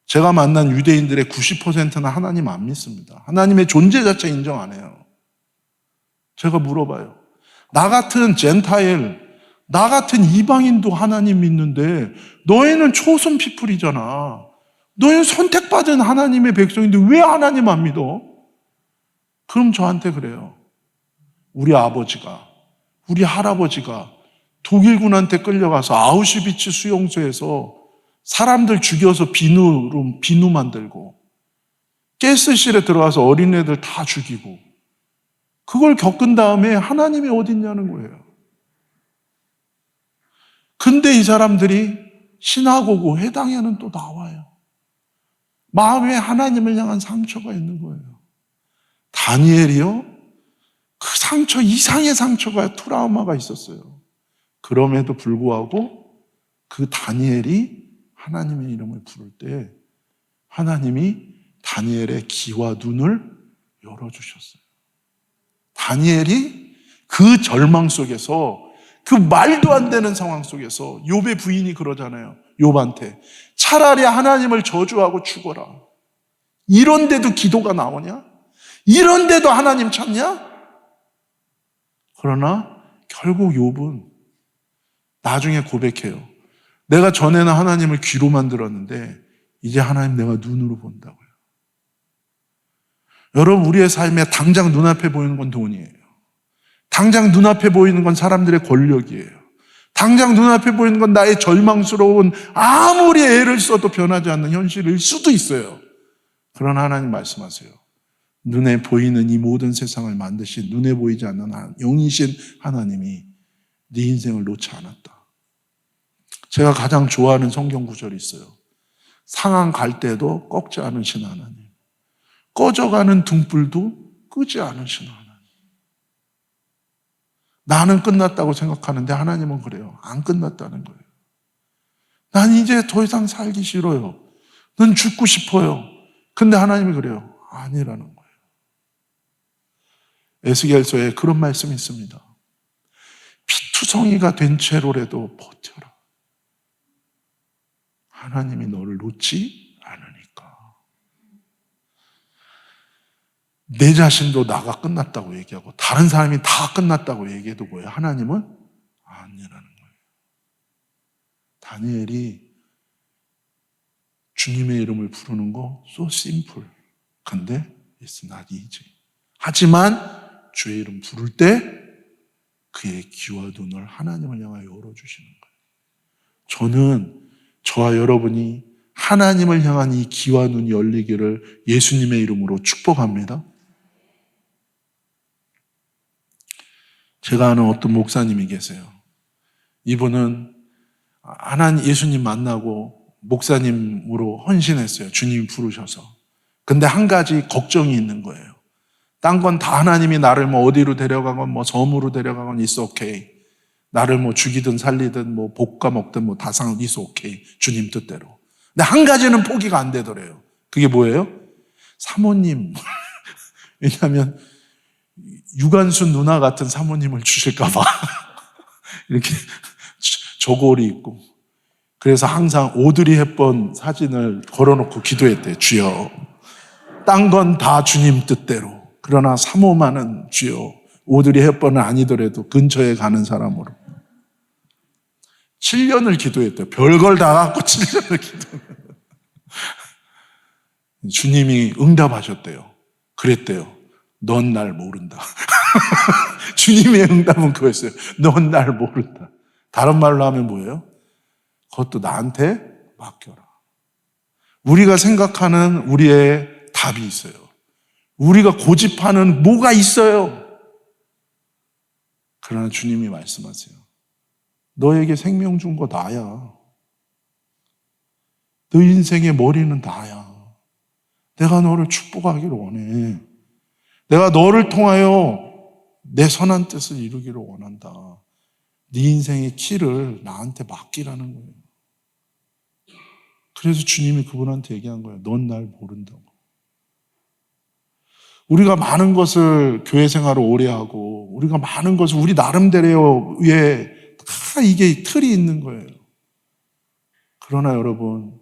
제가 만난 유대인들의 90%는 하나님 안 믿습니다. 하나님의 존재 자체 인정 안 해요. 제가 물어봐요. 나 같은 젠타일, 나 같은 이방인도 하나님 믿는데 너희는 초선 피플이잖아. 너희는 선택받은 하나님의 백성인데 왜 하나님 안 믿어? 그럼 저한테 그래요. 우리 아버지가, 우리 할아버지가 독일군한테 끌려가서 아우슈비츠 수용소에서 사람들 죽여서 비누 만들고, 가스실에 들어가서 어린애들 다 죽이고, 그걸 겪은 다음에 하나님이 어딨냐는 거예요. 근데 이 사람들이 시나고고 회당에는 또 나와요. 마음에 하나님을 향한 상처가 있는 거예요. 다니엘이요? 그 상처 이상의 상처가, 트라우마가 있었어요. 그럼에도 불구하고 그 다니엘이 하나님의 이름을 부를 때 하나님이 다니엘의 귀와 눈을 열어주셨어요. 다니엘이 그 절망 속에서, 그 말도 안 되는 상황 속에서, 욥의 부인이 그러잖아요. 욥한테 차라리 하나님을 저주하고 죽어라. 이런데도 기도가 나오냐? 이런데도 하나님 찾냐? 그러나 결국 욥은 나중에 고백해요. 내가 전에는 하나님을 귀로만 들었는데 이제 하나님 내가 눈으로 본다고요. 여러분, 우리의 삶에 당장 눈앞에 보이는 건 돈이에요. 당장 눈앞에 보이는 건 사람들의 권력이에요. 당장 눈앞에 보이는 건 나의 절망스러운, 아무리 애를 써도 변하지 않는 현실일 수도 있어요. 그러나 하나님 말씀하세요. 눈에 보이는 이 모든 세상을 만드신, 눈에 보이지 않는 영이신 하나님이 네 인생을 놓지 않았다. 제가 가장 좋아하는 성경 구절이 있어요. 상한 갈 때도 꺾지 않으신 하나님, 꺼져가는 등불도 끄지 않으신 하나님. 나는 끝났다고 생각하는데 하나님은 그래요. 안 끝났다는 거예요. 난 이제 더 이상 살기 싫어요. 난 죽고 싶어요. 근데 하나님이 그래요. 아니라는 거예요. 에스겔서에 그런 말씀이 있습니다. 피투성이가 된 채로라도 버텨라. 하나님이 너를 놓지 않으니까. 내 자신도 나가 끝났다고 얘기하고 다른 사람이 다 끝났다고 얘기해도 뭐예요? 하나님은 아니라는 거예요. 다니엘이 주님의 이름을 부르는 거 so simple. 근데 it's not easy. 하지만 주의 이름 부를 때 그의 귀와 눈을 하나님을 향하여 열어주시는 거예요. 저는 저와 여러분이 하나님을 향한 이 귀와 눈이 열리기를 예수님의 이름으로 축복합니다. 제가 아는 어떤 목사님이 계세요. 이분은 예수님 만나고 목사님으로 헌신했어요. 주님이 부르셔서. 근데 한 가지 걱정이 있는 거예요. 딴 건 다 하나님이 나를 뭐 어디로 데려가건 뭐 섬으로 데려가건 it's okay. 나를 뭐 죽이든 살리든 뭐 볶아 먹든 뭐 다 상관 it's okay. 주님 뜻대로. 근데 한 가지는 포기가 안 되더래요. 그게 뭐예요? 사모님. 왜냐하면 유관순 누나 같은 사모님을 주실까 봐. 이렇게 저고리 있고. 그래서 항상 오드리 헵번 사진을 걸어놓고 기도했대요. 주여, 딴 건 다 주님 뜻대로. 그러나 사모만은 주여 오드리 헵번은 아니더라도 근처에 가는 사람으로 7년을 기도했대요. 별걸 다 갖고 7년을 기도했대요. 주님이 응답하셨대요. 그랬대요. 넌 날 모른다. 주님의 응답은 그거였어요. 넌 날 모른다. 다른 말로 하면 뭐예요? 그것도 나한테 맡겨라. 우리가 생각하는 우리의 답이 있어요. 우리가 고집하는 뭐가 있어요. 그러나 주님이 말씀하세요. 너에게 생명 준 거 나야. 너 인생의 머리는 나야. 내가 너를 축복하기를 원해. 내가 너를 통하여 내 선한 뜻을 이루기를 원한다. 네 인생의 키를 나한테 맡기라는 거예요. 그래서 주님이 그분한테 얘기한 거예요. 넌 날 모른다고. 우리가 많은 것을 교회 생활을 오래 하고 우리가 많은 것을 우리 나름대로의 다 이게 틀이 있는 거예요. 그러나 여러분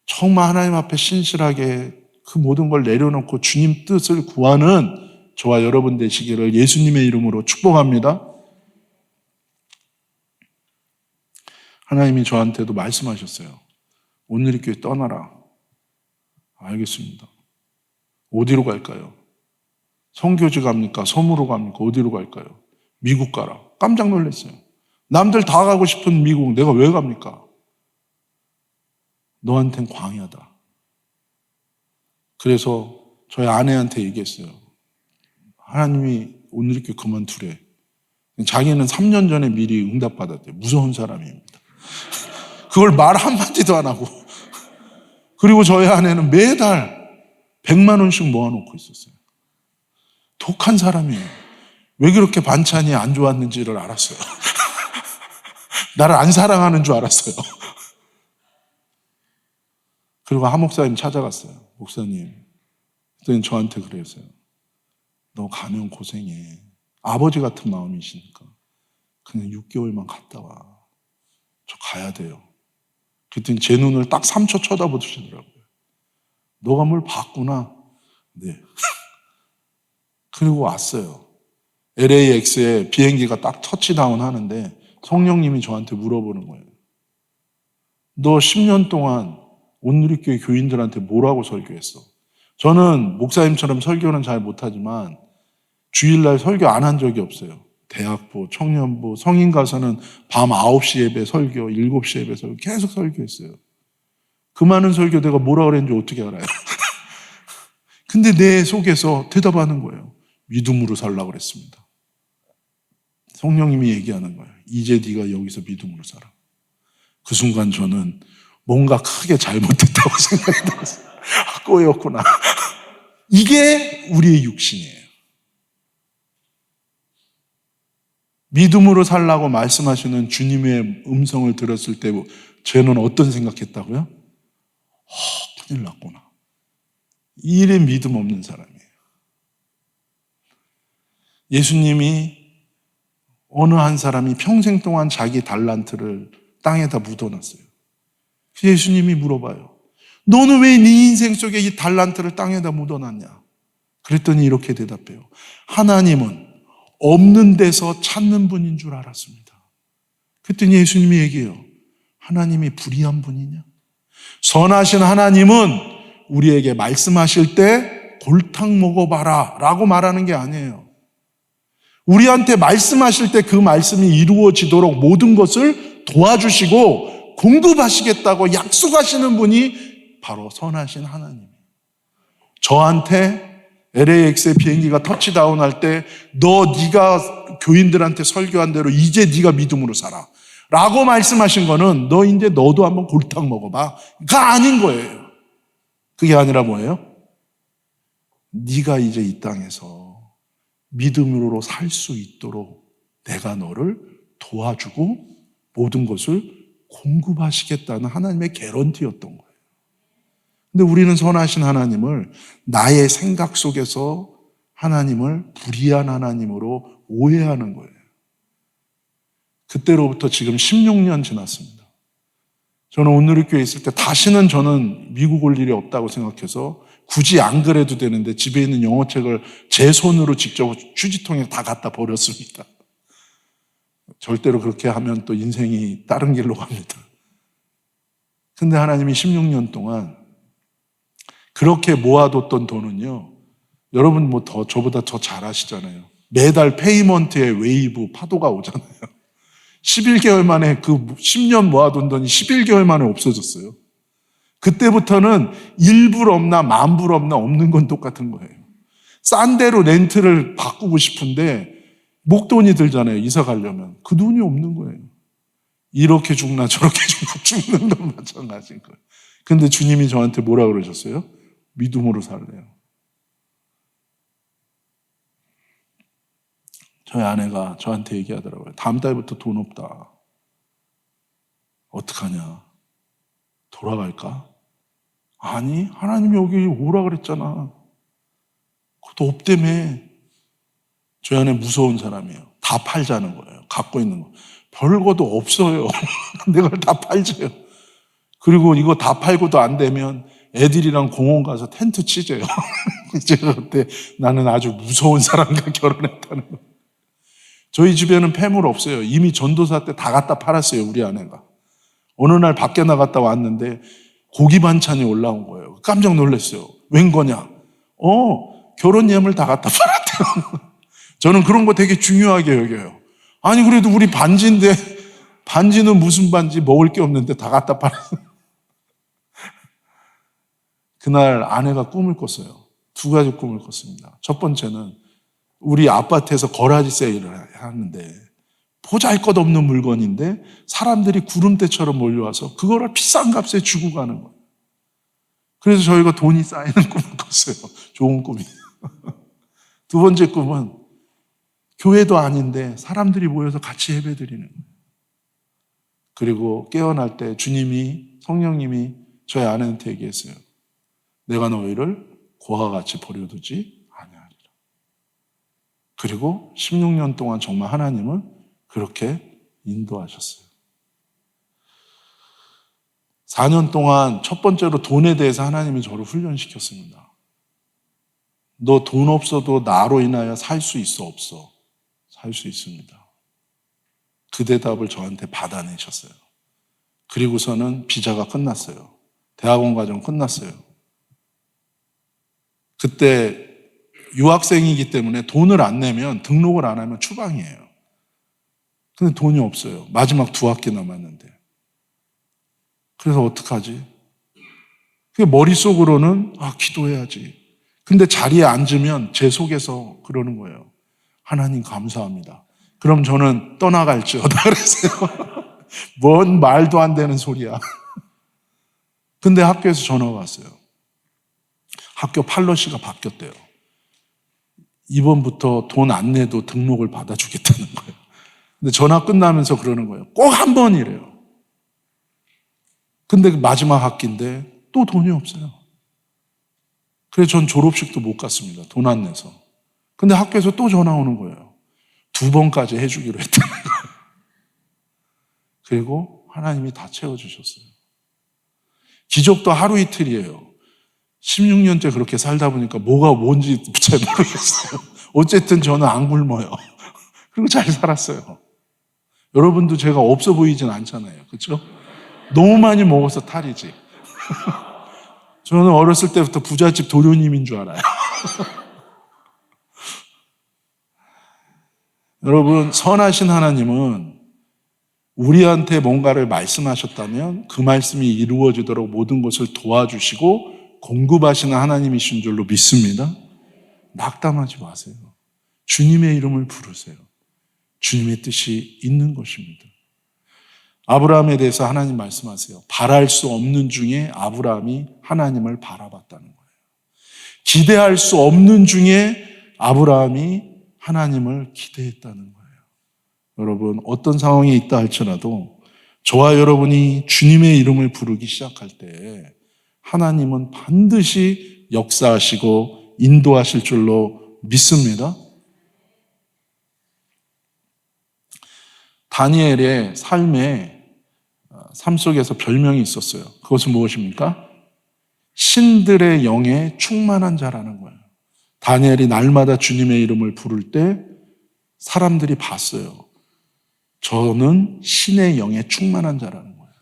정말 하나님 앞에 신실하게 그 모든 걸 내려놓고 주님 뜻을 구하는 저와 여러분 되시기를 예수님의 이름으로 축복합니다. 하나님이 저한테도 말씀하셨어요. 오늘 교회 떠나라. 알겠습니다. 어디로 갈까요? 선교지 갑니까? 섬으로 갑니까? 어디로 갈까요? 미국 가라. 깜짝 놀랐어요. 남들 다 가고 싶은 미국 내가 왜 갑니까? 너한텐 광야다. 그래서 저희 아내한테 얘기했어요. 하나님이 오늘 이렇게 그만두래. 자기는 3년 전에 미리 응답받았대요. 무서운 사람입니다. 그걸 말 한마디도 안 하고. 그리고 저희 아내는 매달 100만 원씩 모아놓고 있었어요. 독한 사람이에요. 왜 그렇게 반찬이 안 좋았는지를 알았어요. 나를 안 사랑하는 줄 알았어요. 그리고 한 목사님 찾아갔어요. 목사님. 그랬더니 저한테 그랬어요. 너 가면 고생해. 아버지 같은 마음이시니까. 그냥 6개월만 갔다 와. 저 가야 돼요. 그랬더니 제 눈을 딱 3초 쳐다보시더라고요. 너가 뭘 봤구나. 네. 그리고 왔어요. LAX에 비행기가 딱 터치다운 하는데 성령님이 저한테 물어보는 거예요. 너 10년 동안 온누리교회 교인들한테 뭐라고 설교했어? 저는 목사님처럼 설교는 잘 못하지만 주일날 설교 안 한 적이 없어요. 대학부, 청년부, 성인 가서는 밤 9시 예배 설교, 7시 예배 설교 계속 설교했어요. 그 많은 설교 내가 뭐라 그랬는지 어떻게 알아요? 근데 내 속에서 대답하는 거예요. 믿음으로 살라고 그랬습니다. 성령님이 얘기하는 거예요. 이제 네가 여기서 믿음으로 살아. 그 순간 저는 뭔가 크게 잘못했다고 생각이 들었어요. 꼬였구나. 이게 우리의 육신이에요. 믿음으로 살라고 말씀하시는 주님의 음성을 들었을 때 저는 어떤 생각했다고요? 큰일 났구나. 이래 믿음 없는 사람이에요. 예수님이 어느 한 사람이 평생 동안 자기 달란트를 땅에다 묻어놨어요. 예수님이 물어봐요. 너는 왜 네 인생 속에 이 달란트를 땅에다 묻어놨냐? 그랬더니 이렇게 대답해요. 하나님은 없는 데서 찾는 분인 줄 알았습니다. 그랬더니 예수님이 얘기해요. 하나님이 불의한 분이냐? 선하신 하나님은 우리에게 말씀하실 때 골탕 먹어봐라 라고 말하는 게 아니에요. 우리한테 말씀하실 때 그 말씀이 이루어지도록 모든 것을 도와주시고 공급하시겠다고 약속하시는 분이 바로 선하신 하나님이에요. 저한테 LAX의 비행기가 터치다운 할 때 네가 교인들한테 설교한 대로 이제 네가 믿음으로 살아 라고 말씀하신 거는 너 이제 너도 한번 골탕 먹어봐 가 아닌 거예요. 그게 아니라 뭐예요? 네가 이제 이 땅에서 믿음으로 살 수 있도록 내가 너를 도와주고 모든 것을 공급하시겠다는 하나님의 개런티였던 거예요. 근데 우리는 선하신 하나님을 나의 생각 속에서 하나님을 불의한 하나님으로 오해하는 거예요. 그때로부터 지금 16년 지났습니다. 저는 온누리교회에 있을 때 다시는 저는 미국 올 일이 없다고 생각해서 굳이 안 그래도 되는데 집에 있는 영어책을 제 손으로 직접 휴지통에 다 갖다 버렸습니다. 절대로 그렇게 하면 또 인생이 다른 길로 갑니다. 근데 하나님이 16년 동안 그렇게 모아뒀던 돈은요, 여러분 뭐 저보다 더 잘 아시잖아요. 매달 페이먼트에 웨이브 파도가 오잖아요. 11개월 만에 그 10년 모아둔 돈이 11개월 만에 없어졌어요. 그때부터는 1불 없나 만불 없나 없는 건 똑같은 거예요. 싼 데로 렌트를 바꾸고 싶은데 목돈이 들잖아요. 이사 가려면. 그 돈이 없는 거예요. 이렇게 죽나 저렇게 죽나 죽는 건 마찬가지인 거예요. 근데 주님이 저한테 뭐라 그러셨어요? 믿음으로 살래요. 저희 아내가 저한테 얘기하더라고요. 다음 달부터 돈 없다. 어떡하냐? 돌아갈까? 아니, 하나님이 여기 오라 그랬잖아. 그것도 없다며. 저희 아내 무서운 사람이에요. 다 팔자는 거예요. 갖고 있는 거. 별거도 없어요. 내가 다 팔져요. 그리고 이거 다 팔고도 안 되면 애들이랑 공원 가서 텐트 치재요. 제가 그때 나는 아주 무서운 사람과 결혼했다는 거. 저희 집에는 폐물 없어요. 이미 전도사 때 다 갖다 팔았어요, 우리 아내가. 어느 날 밖에 나갔다 왔는데 고기 반찬이 올라온 거예요. 깜짝 놀랐어요. 웬 거냐? 결혼 예물 다 갖다 팔았대요. 저는 그런 거 되게 중요하게 여겨요. 아니, 그래도 우리 반지인데, 반지는 무슨 반지? 먹을 게 없는데 다 갖다 팔았어요. 그날 아내가 꿈을 꿨어요. 두 가지 꿈을 꿨습니다. 첫 번째는 우리 아파트에서 거라지 세일을 하는데 보잘것없는 물건인데 사람들이 구름대처럼 몰려와서 그거를 비싼 값에 주고 가는 거예요. 그래서 저희가 돈이 쌓이는 꿈을 꿨어요. 좋은 꿈이. 두 번째 꿈은 교회도 아닌데 사람들이 모여서 같이 예배드리는 거예요. 그리고 깨어날 때 주님이, 성령님이 저희 아내한테 얘기했어요. 내가 너희를 고와 같이 버려두지 아니하리라. 그리고 16년 동안 정말 하나님은 그렇게 인도하셨어요. 4년 동안 첫 번째로 돈에 대해서 하나님이 저를 훈련시켰습니다. 너 돈 없어도 나로 인하여 살 수 있어, 없어? 살 수 있습니다. 그 대답을 저한테 받아내셨어요. 그리고서는 비자가 끝났어요. 대학원 과정 끝났어요. 그때 유학생이기 때문에 돈을 안 내면, 등록을 안 하면 추방이에요. 근데 돈이 없어요. 마지막 2학기 남았는데. 그래서 어떡하지? 머릿속으로는 기도해야지. 근데 자리에 앉으면 제 속에서 그러는 거예요. 하나님 감사합니다. 그럼 저는 떠나갈지어다 그랬어요. 뭔 말도 안 되는 소리야. 근데 학교에서 전화가 왔어요. 학교 팔러시가 바뀌었대요. 이번부터 돈 안 내도 등록을 받아주겠다는 거예요. 근데 전화 끝나면서 그러는 거예요. 꼭 한 번이래요. 근데 마지막 학기인데 또 돈이 없어요. 그래서 전 졸업식도 못 갔습니다. 돈 안 내서. 근데 학교에서 또 전화 오는 거예요. 2번까지 해주기로 했다는 거예요. 그리고 하나님이 다 채워주셨어요. 기적도 하루 이틀이에요. 16년째 그렇게 살다 보니까 뭐가 뭔지 잘 모르겠어요. 어쨌든 저는 안 굶어요. 그리고 잘 살았어요. 여러분도 제가 없어 보이진 않잖아요. 그렇죠? 너무 많이 먹어서 탈이지. 저는 어렸을 때부터 부잣집 도련님인 줄 알아요. 여러분, 선하신 하나님은 우리한테 뭔가를 말씀하셨다면 그 말씀이 이루어지도록 모든 것을 도와주시고 공급하시는 하나님이신 줄로 믿습니다. 낙담하지 마세요. 주님의 이름을 부르세요. 주님의 뜻이 있는 것입니다. 아브라함에 대해서 하나님 말씀하세요. 바랄 수 없는 중에 아브라함이 하나님을 바라봤다는 거예요. 기대할 수 없는 중에 아브라함이 하나님을 기대했다는 거예요. 여러분, 어떤 상황이 있다 할지라도 저와 여러분이 주님의 이름을 부르기 시작할 때 하나님은 반드시 역사하시고 인도하실 줄로 믿습니다. 다니엘의 삶에 삶 속에서 별명이 있었어요. 그것은 무엇입니까? 신들의 영에 충만한 자라는 거예요. 다니엘이 날마다 주님의 이름을 부를 때 사람들이 봤어요. 저는 신의 영에 충만한 자라는 거예요.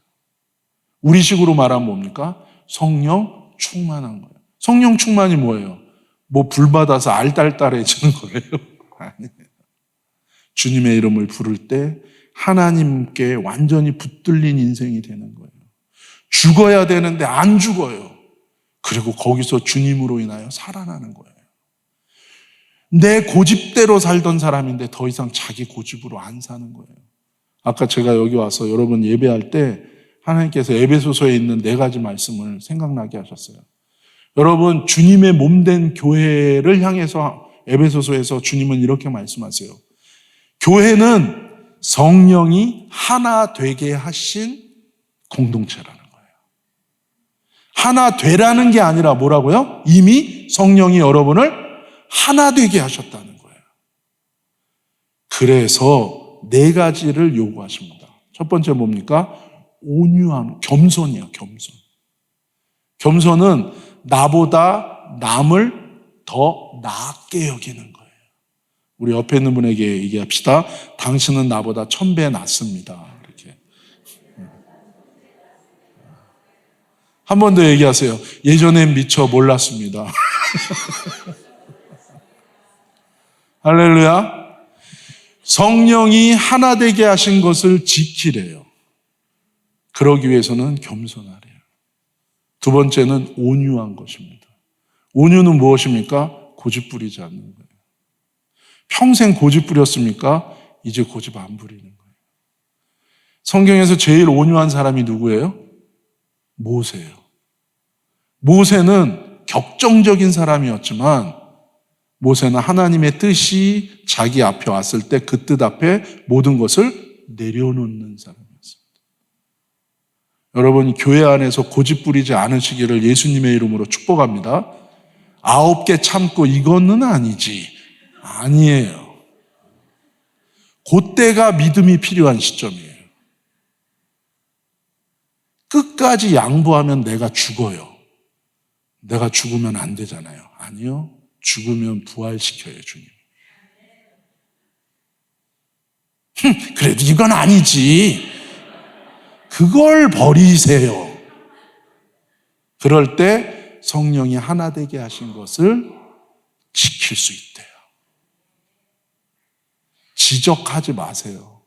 우리식으로 말하면 뭡니까? 성령 충만한 거예요. 성령 충만이 뭐예요? 뭐 불 받아서 알딸딸해지는 거예요? 아니에요. 주님의 이름을 부를 때 하나님께 완전히 붙들린 인생이 되는 거예요. 죽어야 되는데 안 죽어요. 그리고 거기서 주님으로 인하여 살아나는 거예요. 내 고집대로 살던 사람인데 더 이상 자기 고집으로 안 사는 거예요. 아까 제가 여기 와서 여러분 예배할 때 하나님께서 에베소서에 있는 4가지 말씀을 생각나게 하셨어요. 여러분, 주님의 몸된 교회를 향해서 에베소서에서 주님은 이렇게 말씀하세요. 교회는 성령이 하나 되게 하신 공동체라는 거예요. 하나 되라는 게 아니라 뭐라고요? 이미 성령이 여러분을 하나 되게 하셨다는 거예요. 그래서 4가지를 요구하십니다. 첫 번째 뭡니까? 온유한, 겸손이야, 겸손. 겸손은 나보다 남을 더 낫게 여기는 거예요. 우리 옆에 있는 분에게 얘기합시다. 당신은 나보다 1000배 낫습니다. 이렇게. 한 번 더 얘기하세요. 예전엔 미처 몰랐습니다. 할렐루야. 성령이 하나 되게 하신 것을 지키래요. 그러기 위해서는 겸손하래요. 두 번째는 온유한 것입니다. 온유는 무엇입니까? 고집 부리지 않는 거예요. 평생 고집 부렸습니까? 이제 고집 안 부리는 거예요. 성경에서 제일 온유한 사람이 누구예요? 모세예요. 모세는 격정적인 사람이었지만 모세는 하나님의 뜻이 자기 앞에 왔을 때 그 뜻 앞에 모든 것을 내려놓는 사람이었습니다. 여러분, 교회 안에서 고집 부리지 않으시기를 예수님의 이름으로 축복합니다. 9개 참고 이거는 아니지. 아니에요. 그때가 믿음이 필요한 시점이에요. 끝까지 양보하면 내가 죽어요. 내가 죽으면 안 되잖아요. 아니요. 죽으면 부활시켜요, 주님. 그래도 이건 아니지. 그걸 버리세요. 그럴 때 성령이 하나 되게 하신 것을 지킬 수 있대요. 지적하지 마세요.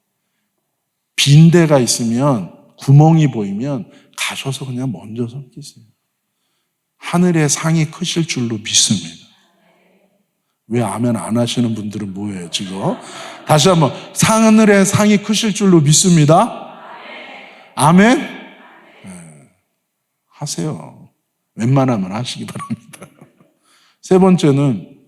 빈대가 있으면, 구멍이 보이면 가셔서 그냥 먼저 섬기세요. 하늘의 상이 크실 줄로 믿습니다. 왜 아멘 안 하시는 분들은 뭐예요, 지금? 다시 한번, 하늘의 상이 크실 줄로 믿습니다. 아멘? 네, 하세요. 웬만하면 하시기 바랍니다. 세 번째는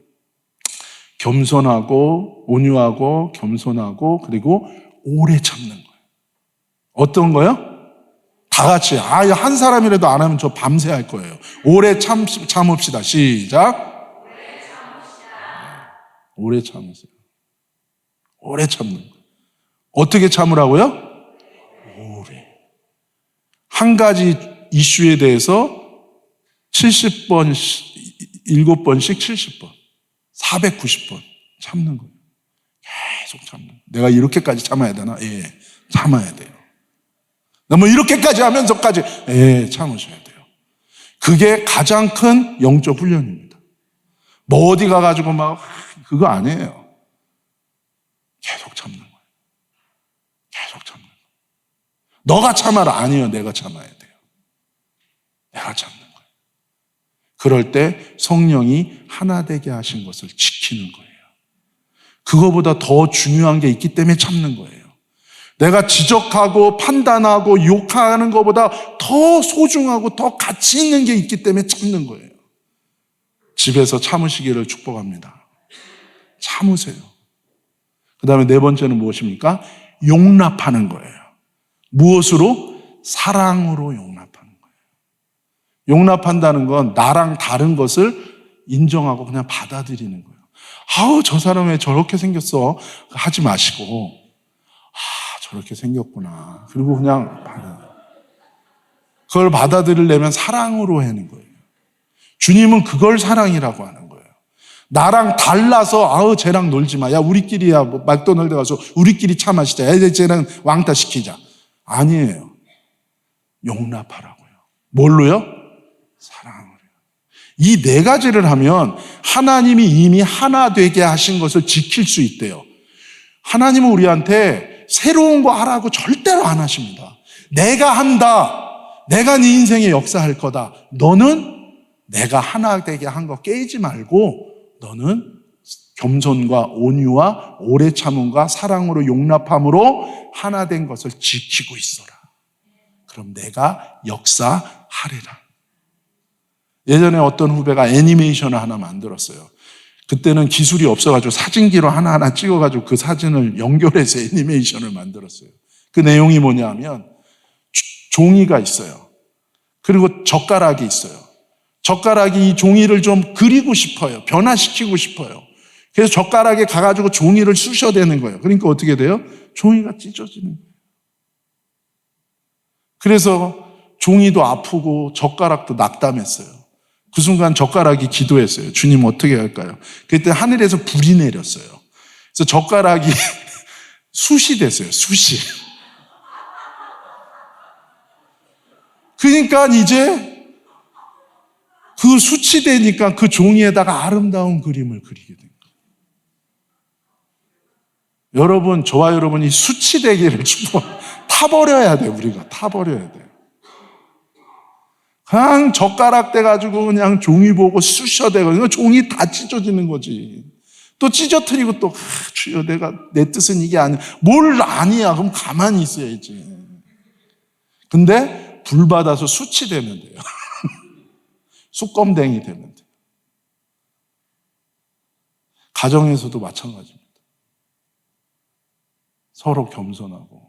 겸손하고 온유하고 겸손하고 그리고 오래 참는 거예요. 어떤 거요? 다 같이. 한 사람이라도 안 하면 저 밤새 할 거예요. 오래 참읍시다. 시작. 오래 참으세요. 오래 참는 거예요. 어떻게 참으라고요? 오래. 한 가지 이슈에 대해서 70번, 7번씩 70번, 490번 참는 거예요. 계속 참는 거예요. 내가 이렇게까지 참아야 되나? 예, 참아야 돼요. 뭐 이렇게까지 하면서까지 예, 참으셔야 돼요. 그게 가장 큰 영적 훈련입니다. 뭐 어디 가가지고 막 그거 아니에요. 계속 참는 거예요. 계속 참는 거예요. 너가 참아라. 아니요, 내가 참아야 돼요. 내가 참는 거예요. 그럴 때 성령이 하나 되게 하신 것을 지키는 거예요. 그거보다 더 중요한 게 있기 때문에 참는 거예요. 내가 지적하고 판단하고 욕하는 것보다 더 소중하고 더 가치 있는 게 있기 때문에 참는 거예요. 집에서 참으시기를 축복합니다. 참으세요. 그 다음에 네 번째는 무엇입니까? 용납하는 거예요. 무엇으로? 사랑으로 용납하는 거예요. 용납한다는 건 나랑 다른 것을 인정하고 그냥 받아들이는 거예요. 아우, 저 사람 왜 저렇게 생겼어? 하지 마시고, 저렇게 생겼구나. 그리고 그냥 받아요. 그걸 받아들이려면 사랑으로 하는 거예요. 주님은 그걸 사랑이라고 하는 거예요. 나랑 달라서 쟤랑 놀지 마. 야 우리끼리야 뭐 맥도날드 가서 우리끼리 차 마시자. 야 쟤랑 왕따 시키자. 아니에요. 용납하라고요. 뭘로요? 사랑으로요. 이 네 가지를 하면 하나님이 이미 하나 되게 하신 것을 지킬 수 있대요. 하나님은 우리한테 새로운 거 하라고 절대로 안 하십니다. 내가 한다. 내가 네 인생에 역사할 거다. 너는 내가 하나 되게 한 거 깨지 말고 너는 겸손과 온유와 오래 참음과 사랑으로 용납함으로 하나 된 것을 지키고 있어라. 그럼 내가 역사하리라. 예전에 어떤 후배가 애니메이션을 하나 만들었어요. 그때는 기술이 없어가지고 사진기로 하나하나 찍어가지고 그 사진을 연결해서 애니메이션을 만들었어요. 그 내용이 뭐냐 하면 종이가 있어요. 그리고 젓가락이 있어요. 젓가락이 이 종이를 좀 그리고 싶어요. 변화시키고 싶어요. 그래서 젓가락에 가가지고 종이를 쑤셔대는 거예요. 그러니까 어떻게 돼요? 종이가 찢어지는 거예요. 그래서 종이도 아프고 젓가락도 낙담했어요. 그 순간 젓가락이 기도했어요. 주님 어떻게 할까요? 그때 하늘에서 불이 내렸어요. 그래서 젓가락이 숯이 됐어요. 숯이. 그러니까 이제 그 숯이 되니까 그 종이에다가 아름다운 그림을 그리게 된 거예요. 여러분, 저와 여러분이 숯이 되기를 타버려야 돼. 우리가 타버려야 돼. 그냥 젓가락 떼가지고 그냥 종이 보고 쑤셔대고 종이 다 찢어지는 거지. 또 찢어뜨리고 또 주여 내가 내 뜻은 이게 아니야. 뭘 아니야. 그럼 가만히 있어야지. 근데 불 받아서 숯이 되면 돼요. 숯검댕이 되면 돼요. 가정에서도 마찬가지입니다. 서로 겸손하고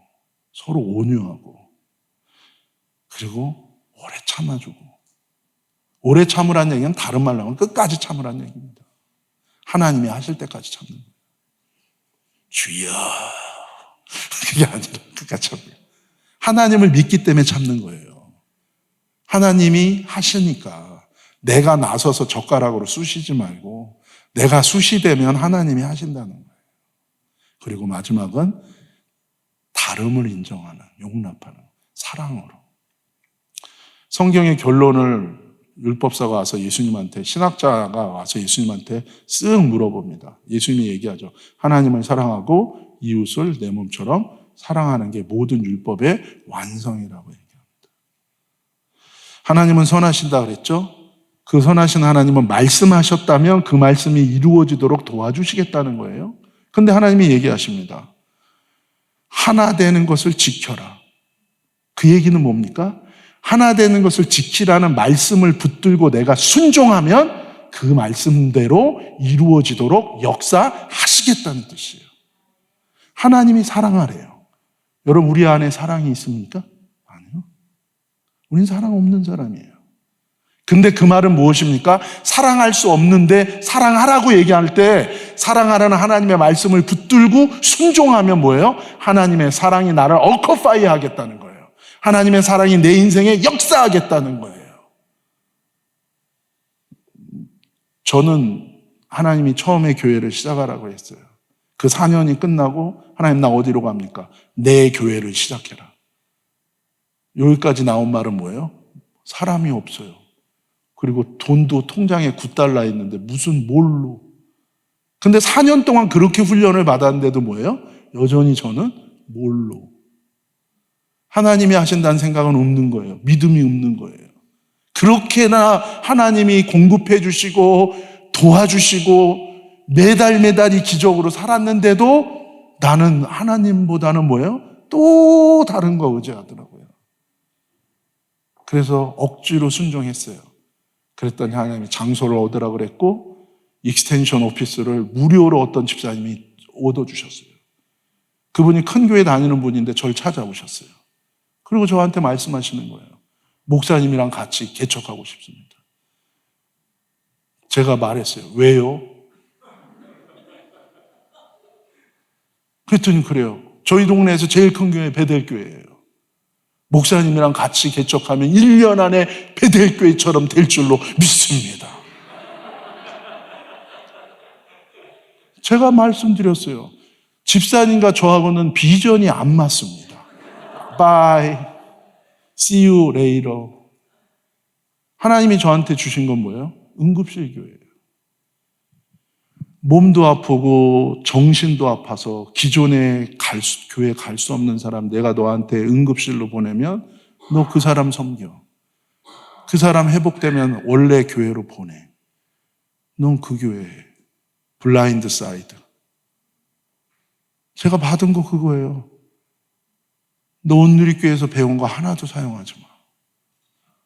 서로 온유하고 그리고 오래 참아주고. 오래 참으라는 얘기는 다른 말로 하면 끝까지 참으라는 얘기입니다. 하나님이 하실 때까지 참는 거예요. 주여. 그게 아니라 끝까지 참는 거예요. 하나님을 믿기 때문에 참는 거예요. 하나님이 하시니까 내가 나서서 젓가락으로 쑤시지 말고 내가 숯이 되면 하나님이 하신다는 거예요. 그리고 마지막은 다름을 인정하는, 용납하는 사랑으로. 성경의 결론을 율법사가 와서 예수님한테, 신학자가 와서 예수님한테 쓱 물어봅니다. 예수님이 얘기하죠. 하나님을 사랑하고 이웃을 내 몸처럼 사랑하는 게 모든 율법의 완성이라고 얘기합니다. 하나님은 선하신다 그랬죠? 그 선하신 하나님은 말씀하셨다면 그 말씀이 이루어지도록 도와주시겠다는 거예요. 근데 하나님이 얘기하십니다. 하나 되는 것을 지켜라. 그 얘기는 뭡니까? 하나 되는 것을 지키라는 말씀을 붙들고 내가 순종하면 그 말씀대로 이루어지도록 역사하시겠다는 뜻이에요. 하나님이 사랑하래요. 여러분 우리 안에 사랑이 있습니까? 아니요. 우린 사랑 없는 사람이에요. 근데 그 말은 무엇입니까? 사랑할 수 없는데 사랑하라고 얘기할 때 사랑하라는 하나님의 말씀을 붙들고 순종하면 뭐예요? 하나님의 사랑이 나를 어커파이 하겠다는 거예요. 하나님의 사랑이 내 인생에 역사하겠다는 거예요. 저는 하나님이 처음에 교회를 시작하라고 했어요. 그 4년이 끝나고 하나님 나 어디로 갑니까? 내 교회를 시작해라. 여기까지 나온 말은 뭐예요? 사람이 없어요. 그리고 돈도 통장에 9달러 있는데 무슨 뭘로. 근데 4년 동안 그렇게 훈련을 받았는데도 뭐예요? 여전히 저는 뭘로. 하나님이 하신다는 생각은 없는 거예요. 믿음이 없는 거예요. 그렇게나 하나님이 공급해 주시고 도와주시고 매달 이 기적으로 살았는데도 나는 하나님보다는 뭐예요? 또 다른 거 의지하더라고요. 그래서 억지로 순종했어요. 그랬더니 하나님이 장소를 얻으라 그랬고 익스텐션 오피스를 무료로 어떤 집사님이 얻어주셨어요. 그분이 큰 교회 다니는 분인데 저를 찾아오셨어요. 그리고 저한테 말씀하시는 거예요. 목사님이랑 같이 개척하고 싶습니다. 제가 말했어요. 왜요? 그랬더니 그래요. 저희 동네에서 제일 큰 교회 베델교회예요. 목사님이랑 같이 개척하면 1년 안에 베델교회처럼 될 줄로 믿습니다. 제가 말씀드렸어요. 집사님과 저하고는 비전이 안 맞습니다. Bye. See you later. 하나님이 저한테 주신 건 뭐예요? 응급실 교회예요. 몸도 아프고 정신도 아파서 기존에 교회 갈 수 없는 사람 내가 너한테 응급실로 보내면 너 그 사람 섬겨. 그 사람 회복되면 원래 교회로 보내. 넌 그 교회에 블라인드 사이드. 제가 받은 거 그거예요. 너 온누리교회에서 배운 거 하나도 사용하지 마.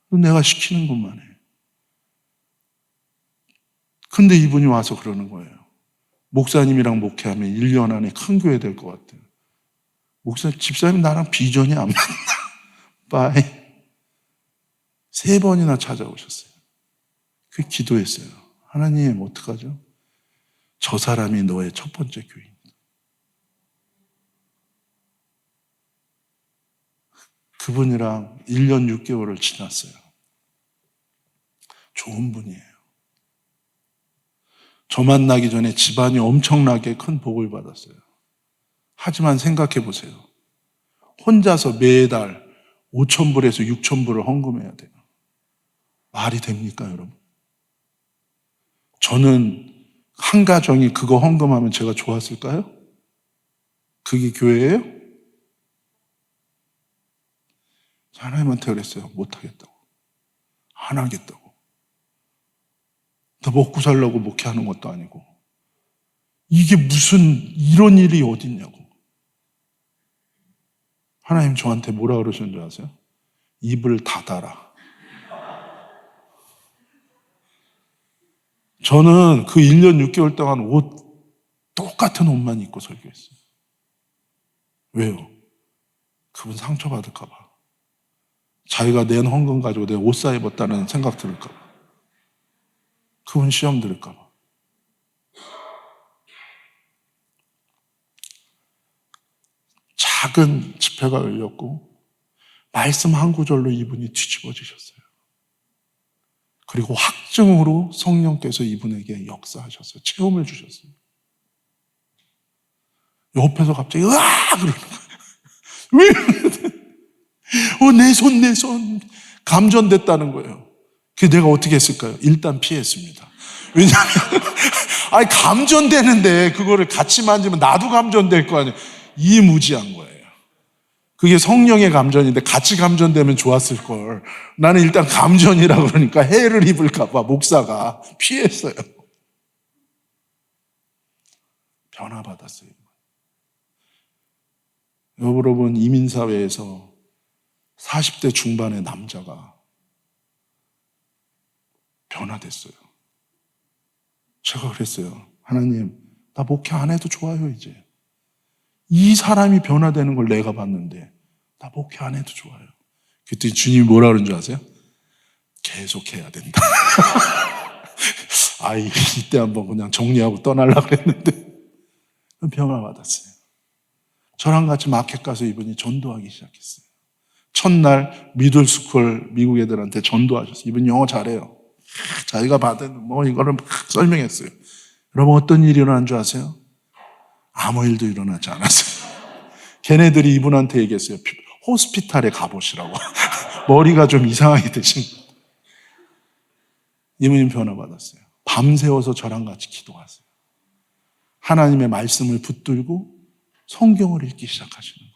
너 내가 시키는 것만 해. 근데 이분이 와서 그러는 거예요. 목사님이랑 목회하면 1년 안에 큰 교회 될 것 같아요. 집사님 나랑 비전이 안 맞나? 빠이. 3번이나 찾아오셨어요. 그 기도했어요. 하나님 어떡하죠? 저 사람이 너의 첫 번째 교인. 그분이랑 1년 6개월을 지났어요. 좋은 분이에요. 저 만나기 전에 집안이 엄청나게 큰 복을 받았어요. 하지만 생각해 보세요. 혼자서 매달 5,000불에서 6,000불을 헌금해야 돼요. 말이 됩니까, 여러분? 저는 한 가정이 그거 헌금하면 제가 좋았을까요? 그게 교회예요? 하나님한테 그랬어요. 못하겠다고. 안 하겠다고. 나 먹고 살려고 목회하는 것도 아니고. 이게 무슨 이런 일이 어딨냐고. 하나님 저한테 뭐라 그러시는 줄 아세요? 입을 닫아라. 저는 그 1년 6개월 동안 똑같은 옷만 입고 설교했어요. 왜요? 그분 상처받을까 봐. 자기가 낸 헌금 가지고 내가 옷 사 입었다는 생각 들을까 봐. 그분 시험 들을까 봐. 작은 집회가 열렸고 말씀 한 구절로 이분이 뒤집어지셨어요. 그리고 확증으로 성령께서 이분에게 역사하셨어요. 체험을 주셨어요. 옆에서 갑자기 으아! 그러는 거예요. 왜? 내 손. 감전됐다는 거예요. 그래서 내가 어떻게 했을까요? 일단 피했습니다. 왜냐하면 아니 감전되는데 그거를 같이 만지면 나도 감전될 거 아니에요. 이무지한 거예요. 그게 성령의 감전인데 같이 감전되면 좋았을 걸. 나는 일단 감전이라 그러니까 해를 입을까 봐 목사가 피했어요. 변화받았어요. 여러분 이민사회에서 40대 중반의 남자가 변화됐어요. 제가 그랬어요. 하나님, 나 목회 안 해도 좋아요, 이제. 이 사람이 변화되는 걸 내가 봤는데, 나 목회 안 해도 좋아요. 그랬더니 주님이 뭐라 그런 줄 아세요? 계속해야 된다. 이때 한번 그냥 정리하고 떠나려고 했는데, 변화받았어요. 저랑 같이 마켓 가서 이분이 전도하기 시작했어요. 첫날 미들스쿨 미국 애들한테 전도하셨어요. 이분 영어 잘해요. 자기가 받은 이거를 막 설명했어요. 여러분 어떤 일이 일어난 줄 아세요? 아무 일도 일어나지 않았어요. 걔네들이 이분한테 얘기했어요. 호스피탈에 가보시라고. 머리가 좀 이상하게 되신 거예요. 이분이 변화받았어요. 밤새워서 저랑 같이 기도하세요. 하나님의 말씀을 붙들고 성경을 읽기 시작하시는 거예요.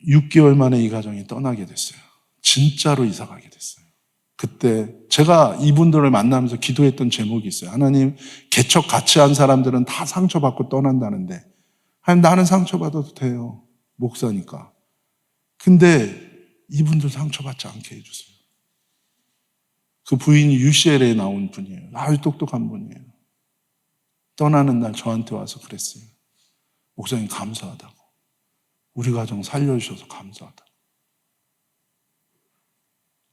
6개월 만에 이 가정이 떠나게 됐어요. 진짜로 이사 가게 됐어요. 그때 제가 이분들을 만나면서 기도했던 제목이 있어요. 하나님, 개척 같이 한 사람들은 다 상처받고 떠난다는데 하나님, 나는 상처받아도 돼요. 목사니까. 근데 이분들 상처받지 않게 해주세요. 그 부인이 UCLA에 나온 분이에요. 아주 똑똑한 분이에요. 떠나는 날 저한테 와서 그랬어요. 목사님 감사하다고. 우리 가정 살려주셔서 감사하다고.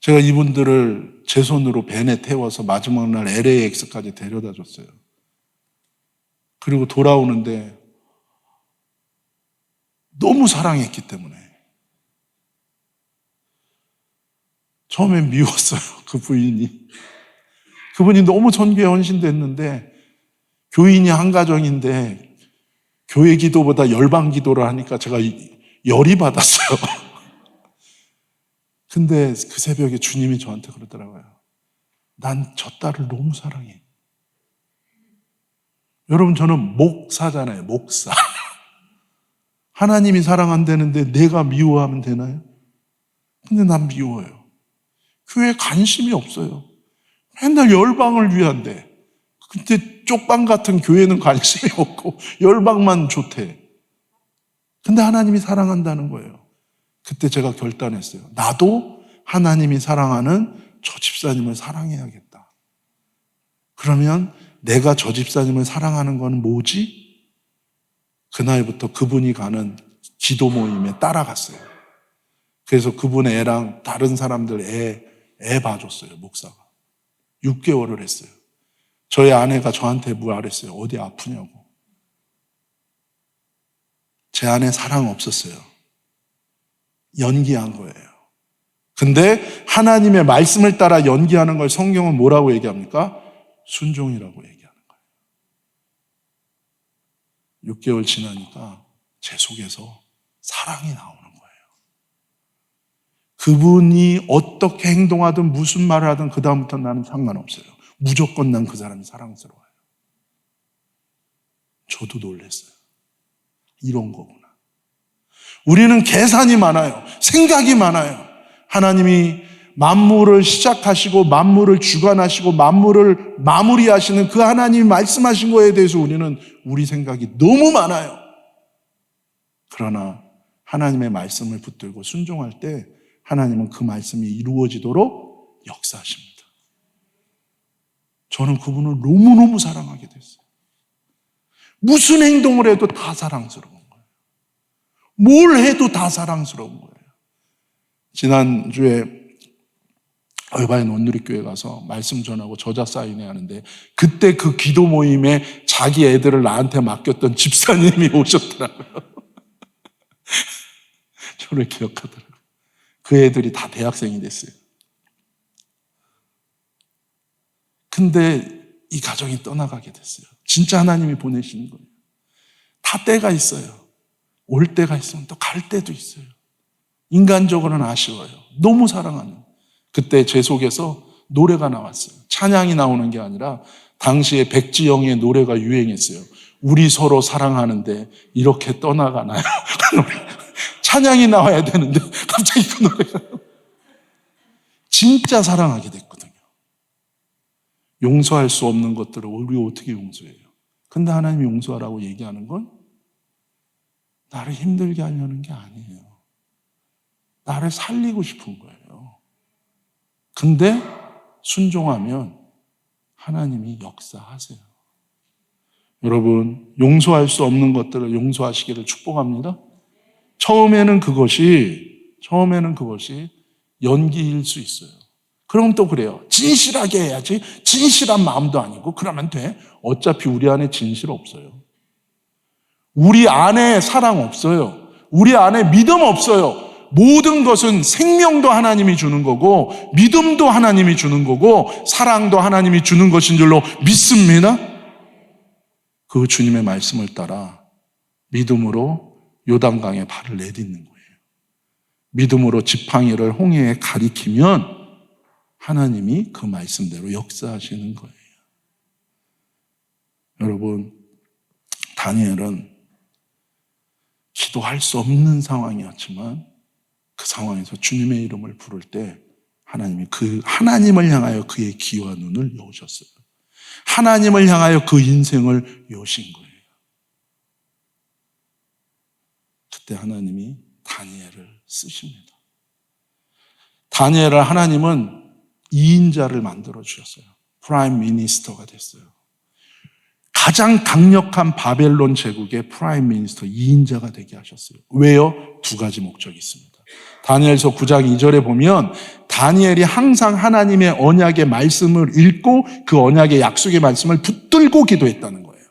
제가 이분들을 제 손으로 벤에 태워서 마지막 날 LAX까지 데려다 줬어요. 그리고 돌아오는데 너무 사랑했기 때문에. 처음엔 미웠어요, 그 부인이. 그분이 너무 전교에 헌신됐는데, 교인이 한 가정인데 교회 기도보다 열방 기도를 하니까 제가 열이 받았어요. 근데 그 새벽에 주님이 저한테 그러더라고요. 난 저 딸을 너무 사랑해. 여러분, 저는 목사잖아요, 목사. 하나님이 사랑한다는데 내가 미워하면 되나요? 근데 난 미워요. 교회에 관심이 없어요. 맨날 열방을 위한데. 근데 쪽방 같은 교회는 관심이 없고 열방만 좋대. 근데 하나님이 사랑한다는 거예요. 그때 제가 결단했어요. 나도 하나님이 사랑하는 저 집사님을 사랑해야겠다. 그러면 내가 저 집사님을 사랑하는 건 뭐지? 그날부터 그분이 가는 기도 모임에 따라갔어요. 그래서 그분의 애랑 다른 사람들 애 봐줬어요, 목사가. 6개월을 했어요. 저희 아내가 저한테 말했어요. 어디 아프냐고. 제 안에 사랑 없었어요. 연기한 거예요. 근데 하나님의 말씀을 따라 연기하는 걸 성경은 뭐라고 얘기합니까? 순종이라고 얘기하는 거예요. 6개월 지나니까 제 속에서 사랑이 나오는 거예요. 그분이 어떻게 행동하든 무슨 말을 하든 그 다음부터 나는 상관없어요. 무조건 난 그 사람이 사랑스러워요. 저도 놀랐어요. 이런 거구나. 우리는 계산이 많아요. 생각이 많아요. 하나님이 만물을 시작하시고 만물을 주관하시고 만물을 마무리하시는 그 하나님이 말씀하신 거에 대해서 우리는 우리 생각이 너무 많아요. 그러나 하나님의 말씀을 붙들고 순종할 때 하나님은 그 말씀이 이루어지도록 역사하십니다. 저는 그분을 너무너무 사랑하게 됐어요. 무슨 행동을 해도 다 사랑스러운 거예요. 뭘 해도 다 사랑스러운 거예요. 지난주에 얼바인 온누리교회 가서 말씀 전하고 저자 사인회 하는데 그때 그 기도 모임에 자기 애들을 나한테 맡겼던 집사님이 오셨더라고요. 저를 기억하더라고요. 그 애들이 다 대학생이 됐어요. 근데 이 가정이 떠나가게 됐어요. 진짜 하나님이 보내신 거예요. 다 때가 있어요. 올 때가 있으면 또 갈 때도 있어요. 인간적으로는 아쉬워요. 너무 사랑하는. 그때 제 속에서 노래가 나왔어요. 찬양이 나오는 게 아니라 당시에 백지영의 노래가 유행했어요. 우리 서로 사랑하는데 이렇게 떠나가나요? 찬양이 나와야 되는데 갑자기 그 노래가 진짜 사랑하게 됐거든요. 용서할 수 없는 것들을 우리가 어떻게 용서해요? 근데 하나님이 용서하라고 얘기하는 건 나를 힘들게 하려는 게 아니에요. 나를 살리고 싶은 거예요. 근데 순종하면 하나님이 역사하세요. 여러분, 용서할 수 없는 것들을 용서하시기를 축복합니다. 처음에는 그것이 연기일 수 있어요. 그럼 또 그래요. 진실하게 해야지. 진실한 마음도 아니고 그러면 돼. 어차피 우리 안에 진실 없어요. 우리 안에 사랑 없어요. 우리 안에 믿음 없어요. 모든 것은 생명도 하나님이 주는 거고 믿음도 하나님이 주는 거고 사랑도 하나님이 주는 것인 줄로 믿습니다. 그 주님의 말씀을 따라 믿음으로 요단강에 발을 내딛는 거예요. 믿음으로 지팡이를 홍해에 가리키면 하나님이 그 말씀대로 역사하시는 거예요. 여러분, 다니엘은 기도할 수 없는 상황이었지만 그 상황에서 주님의 이름을 부를 때 하나님이 그 하나님을 향하여 그의 귀와 눈을 여우셨어요. 하나님을 향하여 그 인생을 여신 거예요. 그때 하나님이 다니엘을 쓰십니다. 다니엘을 하나님은 2인자를 만들어 주셨어요. 프라임 미니스터가 됐어요. 가장 강력한 바벨론 제국의 프라임 미니스터 2인자가 되게 하셨어요. 왜요? 두 가지 목적이 있습니다. 다니엘서 9장 2절에 보면 다니엘이 항상 하나님의 언약의 말씀을 읽고 그 언약의 약속의 말씀을 붙들고 기도했다는 거예요.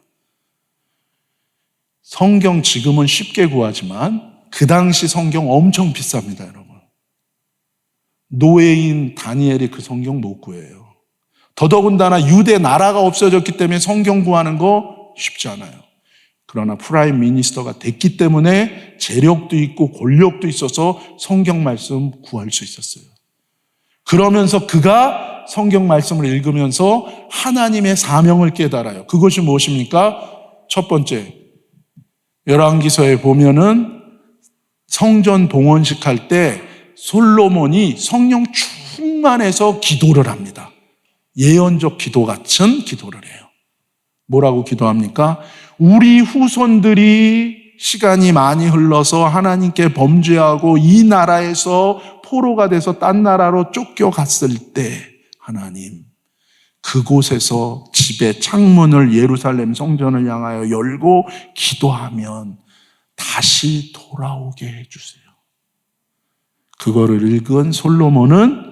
성경 지금은 쉽게 구하지만 그 당시 성경 엄청 비쌉니다, 여러분. 노예인 다니엘이 그 성경 못 구해요. 더더군다나 유대 나라가 없어졌기 때문에 성경 구하는 거 쉽지 않아요. 그러나 프라임 미니스터가 됐기 때문에 재력도 있고 권력도 있어서 성경 말씀 구할 수 있었어요. 그러면서 그가 성경 말씀을 읽으면서 하나님의 사명을 깨달아요. 그것이 무엇입니까? 첫 번째, 열왕기서에 보면은 성전 봉헌식 할 때 솔로몬이 성령 충만해서 기도를 합니다. 예언적 기도 같은 기도를 해요. 뭐라고 기도합니까? 우리 후손들이 시간이 많이 흘러서 하나님께 범죄하고 이 나라에서 포로가 돼서 딴 나라로 쫓겨갔을 때 하나님, 그곳에서 집의 창문을 예루살렘 성전을 향하여 열고 기도하면 다시 돌아오게 해주세요. 그거를 읽은 솔로몬은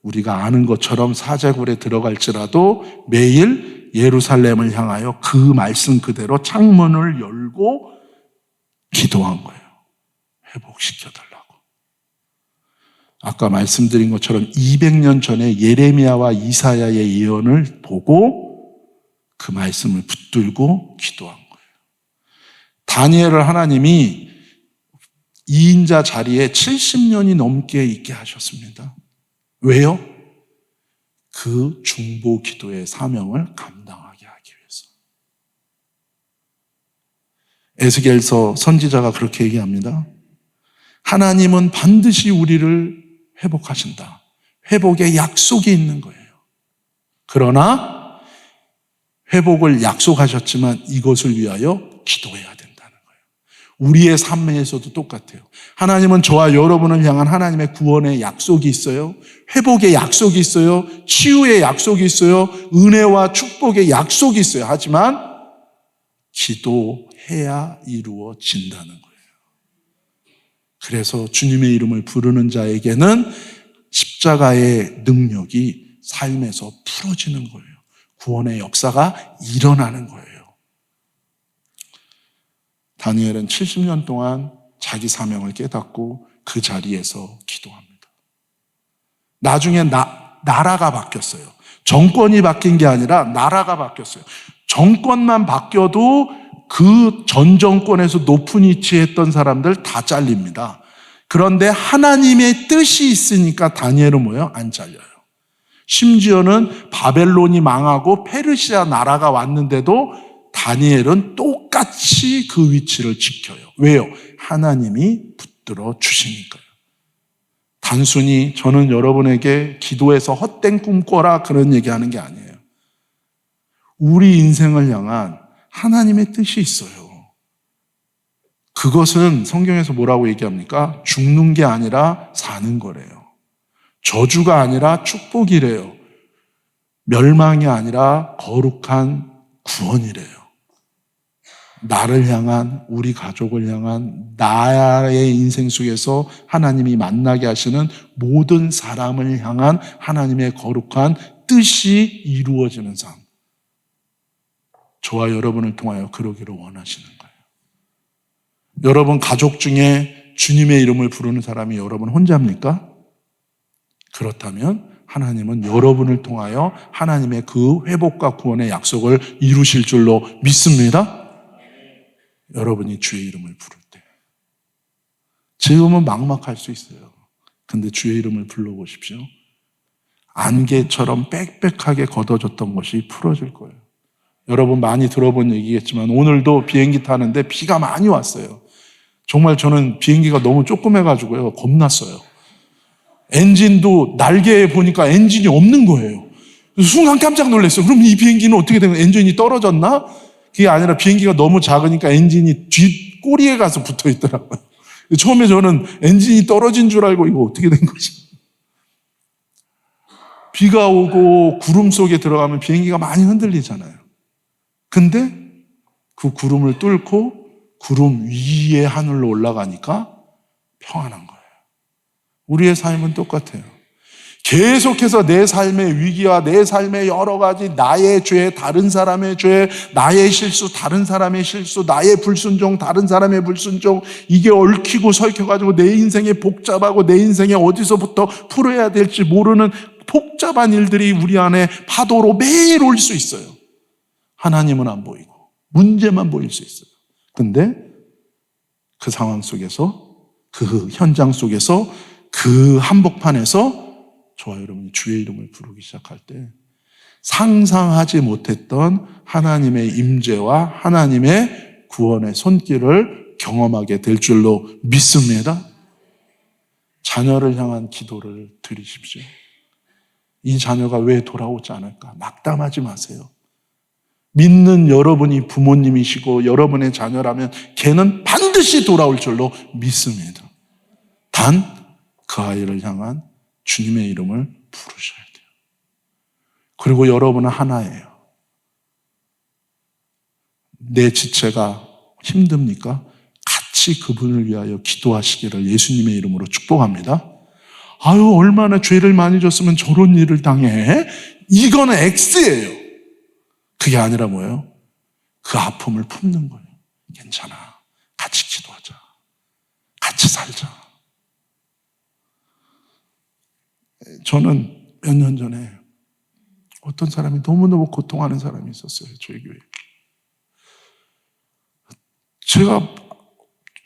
우리가 아는 것처럼 사제굴에 들어갈지라도 매일 예루살렘을 향하여 그 말씀 그대로 창문을 열고 기도한 거예요. 회복시켜달라고. 아까 말씀드린 것처럼 200년 전에 예레미야와 이사야의 예언을 보고 그 말씀을 붙들고 기도한 거예요. 다니엘을 하나님이 2인자 자리에 70년이 넘게 있게 하셨습니다. 왜요? 그 중보 기도의 사명을 감당하게 하기 위해서. 에스겔서 선지자가 그렇게 얘기합니다. 하나님은 반드시 우리를 회복하신다. 회복의 약속이 있는 거예요. 그러나 회복을 약속하셨지만 이것을 위하여 기도해야 된다는 거예요. 우리의 삶에서도 똑같아요. 하나님은 저와 여러분을 향한 하나님의 구원의 약속이 있어요. 회복의 약속이 있어요. 치유의 약속이 있어요. 은혜와 축복의 약속이 있어요. 하지만 기도해야 이루어진다는 거예요. 그래서 주님의 이름을 부르는 자에게는 십자가의 능력이 삶에서 풀어지는 거예요. 구원의 역사가 일어나는 거예요. 다니엘은 70년 동안 자기 사명을 깨닫고 그 자리에서 기도합니다. 나중에 나라가 바뀌었어요. 정권이 바뀐 게 아니라 나라가 바뀌었어요. 정권만 바뀌어도 그 전 정권에서 높은 위치에 했던 사람들 다 잘립니다. 그런데 하나님의 뜻이 있으니까 다니엘은 뭐예요? 안 잘려요. 심지어는 바벨론이 망하고 페르시아 나라가 왔는데도 다니엘은 똑같이 그 위치를 지켜요. 왜요? 하나님이 붙들어 주시니까요. 단순히 저는 여러분에게 기도해서 헛된 꿈 꿔라 그런 얘기하는 게 아니에요. 우리 인생을 향한 하나님의 뜻이 있어요. 그것은 성경에서 뭐라고 얘기합니까? 죽는 게 아니라 사는 거래요. 저주가 아니라 축복이래요. 멸망이 아니라 거룩한 구원이래요. 나를 향한, 우리 가족을 향한, 나의 인생 속에서 하나님이 만나게 하시는 모든 사람을 향한 하나님의 거룩한 뜻이 이루어지는 삶. 저와 여러분을 통하여 그러기를 원하시는 거예요. 여러분 가족 중에 주님의 이름을 부르는 사람이 여러분 혼자입니까? 그렇다면 하나님은 여러분을 통하여 하나님의 그 회복과 구원의 약속을 이루실 줄로 믿습니다. 여러분이 주의 이름을 부를 때. 지금은 막막할 수 있어요. 근데 주의 이름을 불러보십시오. 안개처럼 빽빽하게 걷어졌던 것이 풀어질 거예요. 여러분 많이 들어본 얘기겠지만 오늘도 비행기 타는데 비가 많이 왔어요. 정말 저는 비행기가 너무 조그매가지고요. 겁났어요. 엔진도 날개에 보니까 엔진이 없는 거예요. 순간 깜짝 놀랐어요. 그럼 이 비행기는 어떻게 된 거예요? 엔진이 떨어졌나? 그게 아니라 비행기가 너무 작으니까 엔진이 뒷 꼬리에 가서 붙어 있더라고요. 처음에 저는 엔진이 떨어진 줄 알고 이거 어떻게 된 거지? 비가 오고 구름 속에 들어가면 비행기가 많이 흔들리잖아요. 근데 그 구름을 뚫고 구름 위에 하늘로 올라가니까 평안한 거예요. 우리의 삶은 똑같아요. 계속해서 내 삶의 위기와 내 삶의 여러 가지 나의 죄, 다른 사람의 죄, 나의 실수, 다른 사람의 실수, 나의 불순종, 다른 사람의 불순종, 이게 얽히고 설켜가지고 내 인생에 복잡하고 내 인생에 어디서부터 풀어야 될지 모르는 복잡한 일들이 우리 안에 파도로 매일 올 수 있어요. 하나님은 안 보이고 문제만 보일 수 있어요. 근데 그 상황 속에서, 그 현장 속에서, 그 한복판에서 저와 여러분이 주의 이름을 부르기 시작할 때 상상하지 못했던 하나님의 임재와 하나님의 구원의 손길을 경험하게 될 줄로 믿습니다. 자녀를 향한 기도를 드리십시오. 이 자녀가 왜 돌아오지 않을까? 낙담하지 마세요. 믿는 여러분이 부모님이시고 여러분의 자녀라면 걔는 반드시 돌아올 줄로 믿습니다. 단 그 아이를 향한 주님의 이름을 부르셔야 돼요. 그리고 여러분은 하나예요. 내 지체가 힘듭니까? 같이 그분을 위하여 기도하시기를 예수님의 이름으로 축복합니다. 아유, 얼마나 죄를 많이 졌으면 저런 일을 당해? 이거는 X예요. 그게 아니라 뭐예요? 그 아픔을 품는 거예요. 괜찮아. 같이 기도하자. 같이 살자. 저는 몇 년 전에 어떤 사람이 너무너무 고통하는 사람이 있었어요. 저희 교회에. 제가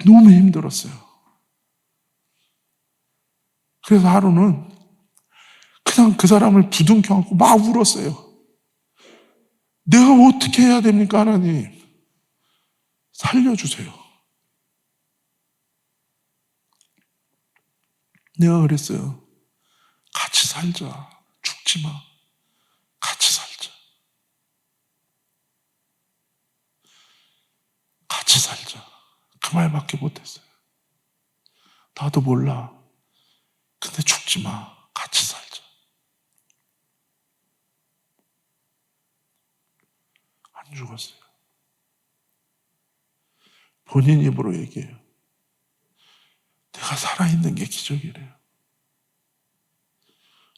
너무 힘들었어요. 그래서 하루는 그냥 그 사람을 부둥켜 안고 막 울었어요. 내가 어떻게 해야 됩니까, 하나님? 살려주세요. 내가 그랬어요. 같이 살자. 죽지 마. 같이 살자. 같이 살자. 그 말밖에 못했어요. 나도 몰라. 근데 죽지 마. 같이 살자. 안 죽었어요. 본인 입으로 얘기해요. 내가 살아있는 게 기적이래요.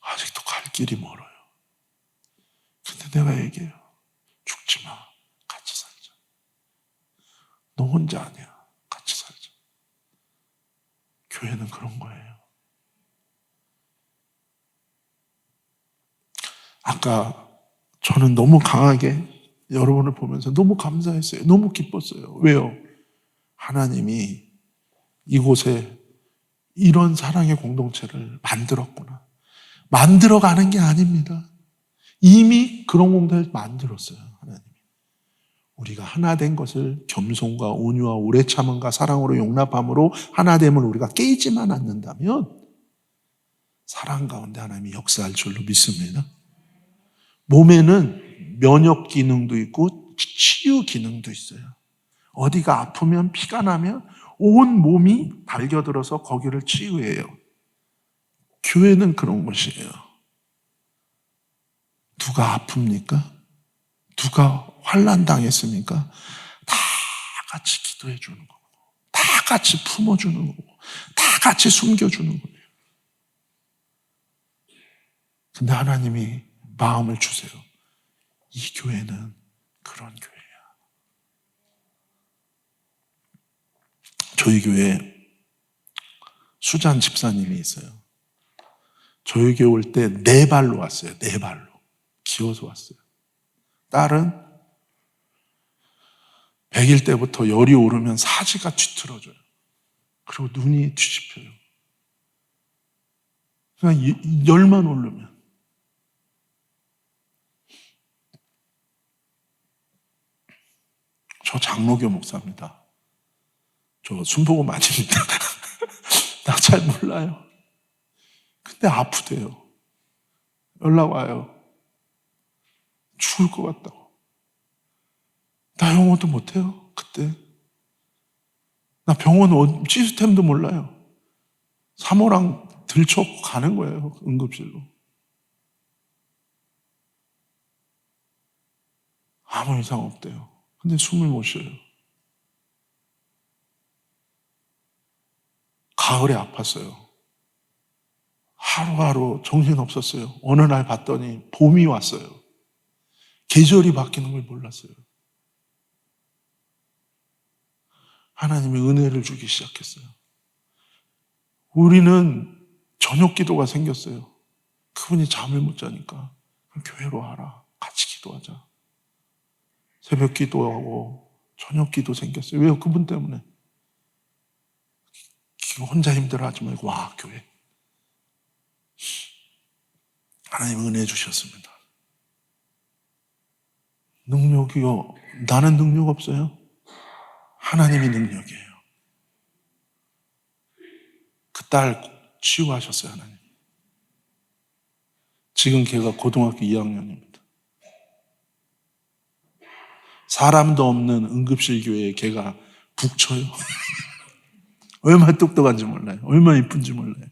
아직도 갈 길이 멀어요. 근데 내가 얘기해요. 죽지 마. 같이 살자. 너 혼자 아니야. 같이 살자. 교회는 그런 거예요. 아까 저는 너무 강하게 여러분을 보면서 너무 감사했어요. 너무 기뻤어요. 왜요? 하나님이 이곳에 이런 사랑의 공동체를 만들었구나. 만들어가는 게 아닙니다. 이미 그런 공동체를 만들었어요. 하나님이. 우리가 하나 된 것을 겸손과 온유와 오래 참음과 사랑으로 용납함으로 하나됨을 우리가 깨지만 않는다면 사랑 가운데 하나님이 역사할 줄로 믿습니다. 몸에는 면역 기능도 있고 치유 기능도 있어요. 어디가 아프면 피가 나면 온 몸이 달겨들어서 거기를 치유해요. 교회는 그런 곳이에요. 누가 아픕니까? 누가 환난 당했습니까? 다 같이 기도해 주는 거고, 다 같이 품어주는 거고, 다 같이 숨겨주는 거예요. 근데 하나님이 마음을 주세요. 이 교회는 그런 교회야. 저희 교회에 수잔 집사님이 있어요. 저희 교회 올 때 4발로 왔어요. 4발로. 기어서 왔어요. 딸은 100일 때부터 열이 오르면 사지가 뒤틀어져요. 그리고 눈이 뒤집혀요. 그냥 열만 오르면. 저 장로교 목사입니다. 저 순복음 아닙니다. 나 잘 몰라요. 근데 아프대요. 연락 와요. 죽을 것 같다고. 나 영어도 못해요, 그때. 나 병원 시스템도 몰라요. 사모랑 들쳐고 가는 거예요, 응급실로. 아무 이상 없대요. 근데 숨을 못 쉬어요. 가을에 아팠어요. 하루하루 정신없었어요. 어느 날 봤더니 봄이 왔어요. 계절이 바뀌는 걸 몰랐어요. 하나님이 은혜를 주기 시작했어요. 우리는 저녁 기도가 생겼어요. 그분이 잠을 못 자니까 교회로 와라. 같이 기도하자. 새벽 기도하고 저녁 기도 생겼어요. 왜요? 그분 때문에. 혼자 힘들어하지 말고 와, 교회. 하나님 은혜 주셨습니다. 능력이요. 나는 능력 없어요. 하나님이 능력이에요. 그 딸 치유하셨어요, 하나님. 지금 걔가 고등학교 2학년입니다. 사람도 없는 응급실 교회에 걔가 북쳐요. 얼마나 똑똑한지 몰라요. 얼마나 이쁜지 몰라요.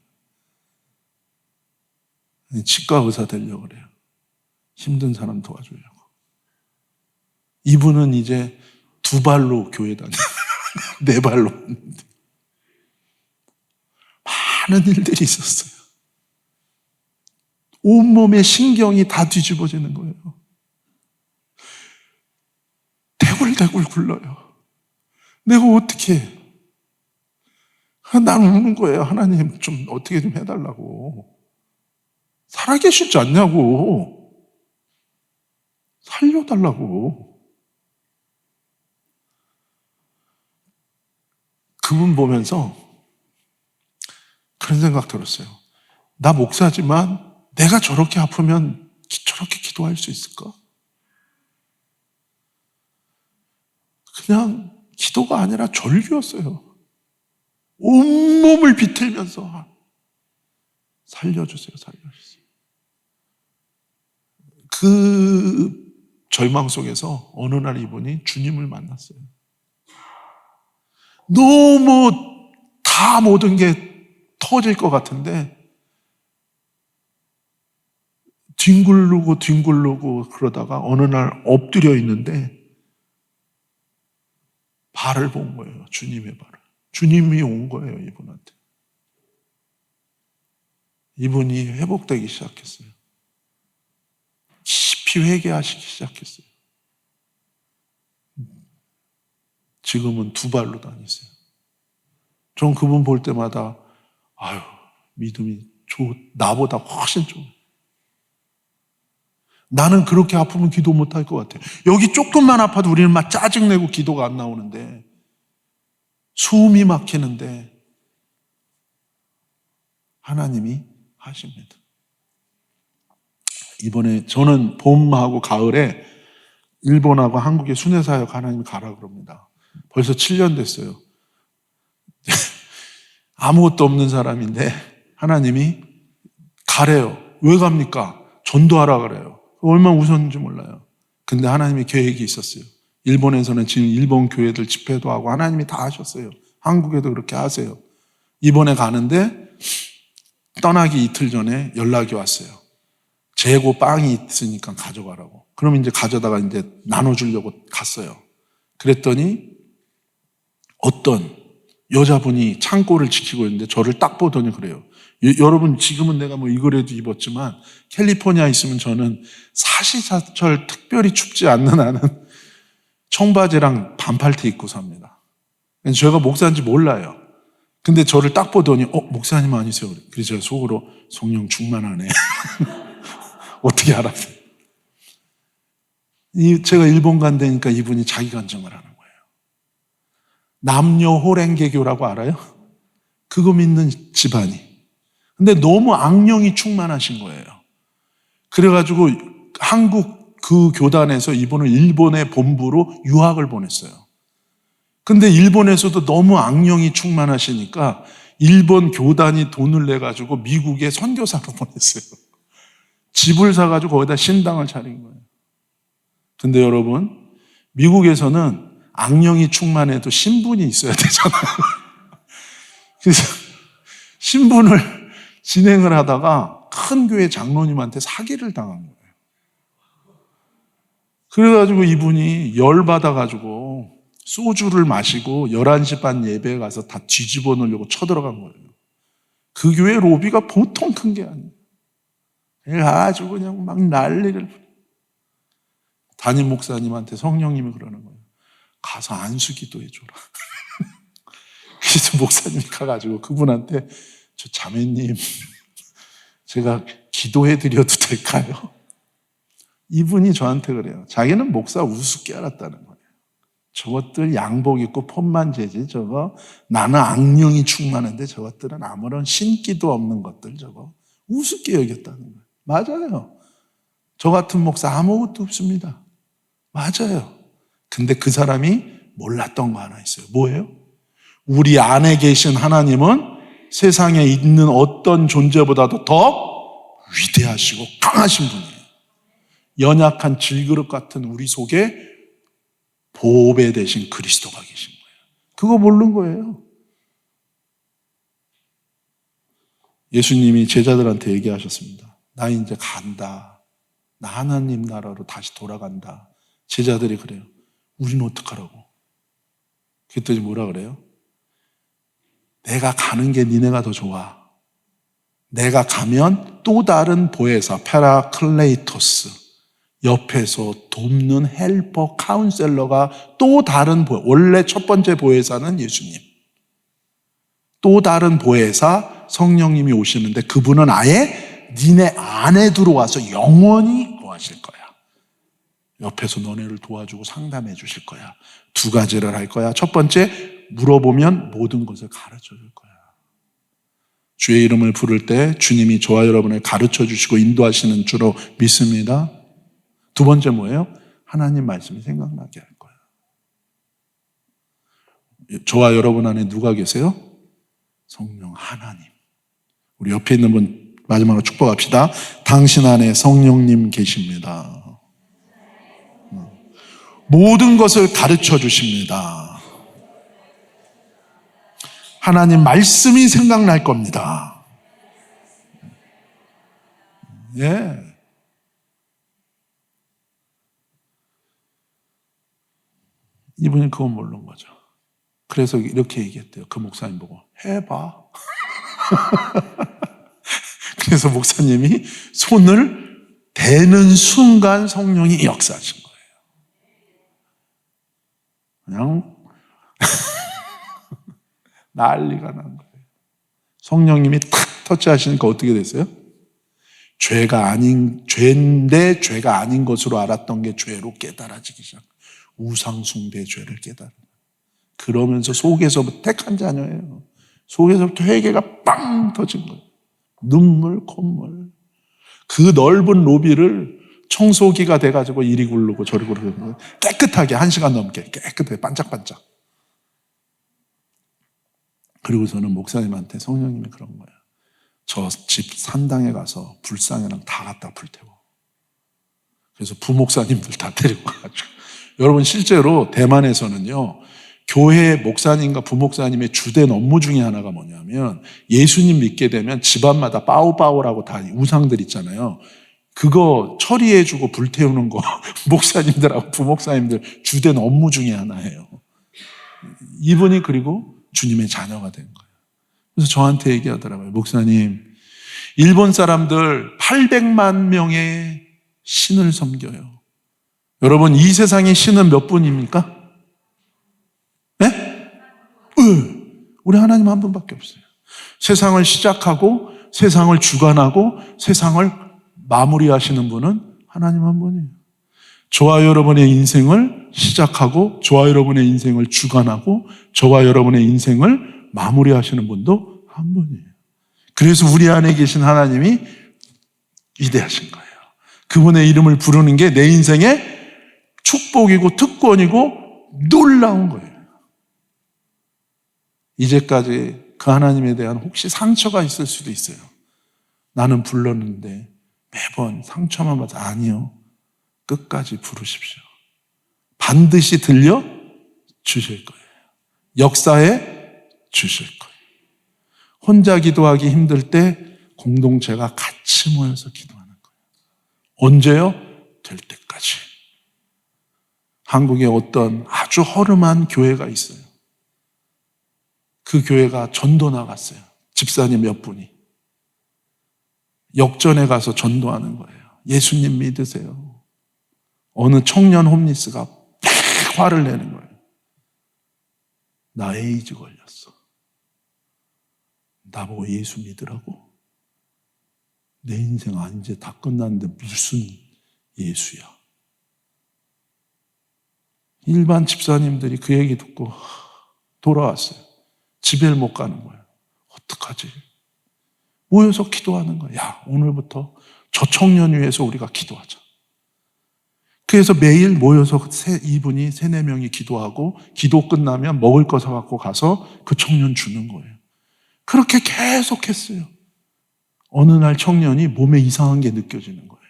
치과 의사 되려고 그래요. 힘든 사람 도와주려고. 이분은 이제 2발로 교회 다녀요. 4발로. 많은 일들이 있었어요. 온몸의 신경이 다 뒤집어지는 거예요. 대굴대굴 굴러요. 내가 어떻게 해? 난 우는 거예요. 하나님 좀 어떻게 좀 해달라고. 살아계시지 않냐고. 살려달라고. 그분 보면서 그런 생각 들었어요. 나 목사지만 내가 저렇게 아프면 저렇게 기도할 수 있을까? 그냥 기도가 아니라 절규였어요. 온몸을 비틀면서 살려주세요, 살려주세요. 그 절망 속에서 어느 날 이분이 주님을 만났어요. 너무 다 모든 게 터질 것 같은데 뒹굴르고 그러다가 어느 날 엎드려 있는데 발을 본 거예요. 주님의 발을. 주님이 온 거예요, 이분한테. 이분이 회복되기 시작했어요. 깊이 회개하시기 시작했어요. 지금은 2발로 다니세요. 전 그분 볼 때마다 아유, 믿음이 나보다 훨씬 좋아요. 나는 그렇게 아프면 기도 못할 것 같아요. 여기 조금만 아파도 우리는 막 짜증내고 기도가 안 나오는데 숨이 막히는데 하나님이 하십니다. 이번에 저는 봄하고 가을에 일본하고 한국의 순회사역 하나님이 가라 그럽니다. 벌써 7년 됐어요. 아무것도 없는 사람인데 하나님이 가래요. 왜 갑니까? 전도하라 그래요. 얼마나 웃었는지 몰라요. 근데 하나님이 계획이 있었어요. 일본에서는 지금 일본 교회들 집회도 하고 하나님이 다 하셨어요. 한국에도 그렇게 하세요. 이번에 가는데 떠나기 이틀 전에 연락이 왔어요. 재고 빵이 있으니까 가져가라고. 그럼 이제 가져다가 이제 나눠주려고 갔어요. 그랬더니 어떤 여자분이 창고를 지키고 있는데 저를 딱 보더니 그래요. 여러분 지금은 내가 뭐 이거라도 입었지만 캘리포니아에 있으면 저는 사시사철 특별히 춥지 않는 한은 청바지랑 반팔티 입고 삽니다. 제가 목사인지 몰라요. 근데 저를 딱 보더니 목사님 아니세요? 그래서 제가 속으로 성령 충만하네. 어떻게 알았어요? 제가 일본 간다니까 이분이 자기 간증을 하는 거예요. 남녀 호랭개교라고 알아요? 그거 믿는 집안이. 근데 너무 악령이 충만하신 거예요. 그래가지고 한국 그 교단에서 이분을 일본의 본부로 유학을 보냈어요. 근데 일본에서도 너무 악령이 충만하시니까 일본 교단이 돈을 내가지고 미국에 선교사로 보냈어요. 집을 사가지고 거기다 신당을 차린 거예요. 근데 여러분, 미국에서는 악령이 충만해도 신분이 있어야 되잖아요. 그래서 신분을 진행을 하다가 큰 교회 장로님한테 사기를 당한 거예요. 그래가지고 이분이 열받아가지고 소주를 마시고 11시 반 예배에 가서 다 뒤집어 놓으려고 쳐들어간 거예요. 그 교회 로비가 보통 큰 게 아니에요. 아주 그냥 막 난리를. 담임 목사님한테 성령님이 그러는 거예요. 가서 안수기도 해줘라. 그래서 목사님이 가가지고 그분한테, 저 자매님, 제가 기도해드려도 될까요? 이분이 저한테 그래요. 자기는 목사 우습게 알았다는 거예요. 저것들 양복 입고 폼만 재지, 저거 나는 악령이 충만한데 저것들은 아무런 신기도 없는 것들, 저거 우습게 여겼다는 거예요. 맞아요. 저 같은 목사 아무것도 없습니다. 맞아요. 근데 그 사람이 몰랐던 거 하나 있어요. 뭐예요? 우리 안에 계신 하나님은 세상에 있는 어떤 존재보다도 더 위대하시고 강하신 분이에요. 연약한 질그릇 같은 우리 속에 보배 되신 그리스도가 계신 거예요. 그거 모르는 거예요. 예수님이 제자들한테 얘기하셨습니다. 나 이제 간다. 나 하나님 나라로 다시 돌아간다. 제자들이 그래요. 우리는 어떡하라고? 그랬더니 뭐라 그래요? 내가 가는 게 니네가 더 좋아. 내가 가면 또 다른 보혜사, 페라클레이토스, 옆에서 돕는 헬퍼, 카운셀러가 또 다른 원래 첫 번째 보혜사는 예수님. 또 다른 보혜사, 성령님이 오시는데 그분은 아예 니네 안에 들어와서 영원히 거하실 거야. 옆에서 너네를 도와주고 상담해 주실 거야. 두 가지를 할 거야. 첫 번째, 물어보면 모든 것을 가르쳐 줄 거야. 주의 이름을 부를 때 주님이 저와 여러분을 가르쳐 주시고 인도하시는 줄로 믿습니다. 두 번째 뭐예요? 하나님 말씀이 생각나게 할 거야. 저와 여러분 안에 누가 계세요? 성령 하나님. 우리 옆에 있는 분 마지막으로 축복합시다. 당신 안에 성령님 계십니다. 모든 것을 가르쳐 주십니다. 하나님 말씀이 생각날 겁니다. 예. 이분이 그건 모르는 거죠. 그래서 이렇게 얘기했대요. 그 목사님 보고 해봐. 그래서 목사님이 손을 대는 순간 성령이 역사하신 거예요. 그냥 난리가 난 거예요. 성령님이 탁 터치하시니까 어떻게 됐어요? 죄인데 죄가 아닌 것으로 알았던 게 죄로 깨달아지기 시작. 우상숭배 죄를 깨달은. 그러면서 속에서부터 택한 자녀예요. 속에서부터 회개가 빵 터진 거예요. 눈물, 콧물. 그 넓은 로비를 청소기가 돼가지고 이리 굴르고 저리 굴르고 깨끗하게 1시간 넘게 깨끗하게 반짝반짝. 그리고서는 목사님한테 성령님이 그런 거예요. 저 집 산당에 가서 불상이랑 다 갖다 불태워. 그래서 부목사님들 다 데리고 가가지고. 여러분 실제로 대만에서는요, 교회 목사님과 부목사님의 주된 업무 중에 하나가 뭐냐면 예수님 믿게 되면 집안마다 빠오빠오라고 다 우상들 있잖아요. 그거 처리해주고 불태우는 거 목사님들하고 부목사님들 주된 업무 중에 하나예요. 이분이 그리고 주님의 자녀가 된 거예요. 그래서 저한테 얘기하더라고요. 목사님, 일본 사람들 800만 명의 신을 섬겨요. 여러분, 이 세상의 신은 몇 분입니까? 네? 우리 하나님 한 분밖에 없어요. 세상을 시작하고 세상을 주관하고 세상을 마무리하시는 분은 하나님 한 분이에요. 저와 여러분의 인생을 시작하고 저와 여러분의 인생을 주관하고 저와 여러분의 인생을 마무리하시는 분도 한 분이에요. 그래서 우리 안에 계신 하나님이 위대하신 거예요. 그분의 이름을 부르는 게 내 인생의 축복이고 특권이고 놀라운 거예요. 이제까지 그 하나님에 대한 혹시 상처가 있을 수도 있어요. 나는 불렀는데 매번 상처만 받아. 아니요. 끝까지 부르십시오. 반드시 들려 주실 거예요. 역사해 주실 거예요. 혼자 기도하기 힘들 때 공동체가 같이 모여서 기도하는 거예요. 언제요? 될 때까지. 한국에 어떤 아주 허름한 교회가 있어요. 그 교회가 전도 나갔어요. 집사님 몇 분이 역전에 가서 전도하는 거예요. 예수님 믿으세요. 어느 청년 홈리스가 팍 화를 내는 거예요. 나 에이즈 걸렸어. 나보고 예수 믿으라고? 내 인생 이제 다 끝났는데 무슨 예수야? 일반 집사님들이 그 얘기 듣고 돌아왔어요. 집에 못 가는 거예요. 어떡하지? 모여서 기도하는 거예요. 야, 오늘부터 저 청년 위해서 우리가 기도하자. 그래서 매일 모여서 이분이 3-4명이 기도하고 기도 끝나면 먹을 거 사갖고 가서 그 청년 주는 거예요. 그렇게 계속 했어요. 어느 날 청년이 몸에 이상한 게 느껴지는 거예요.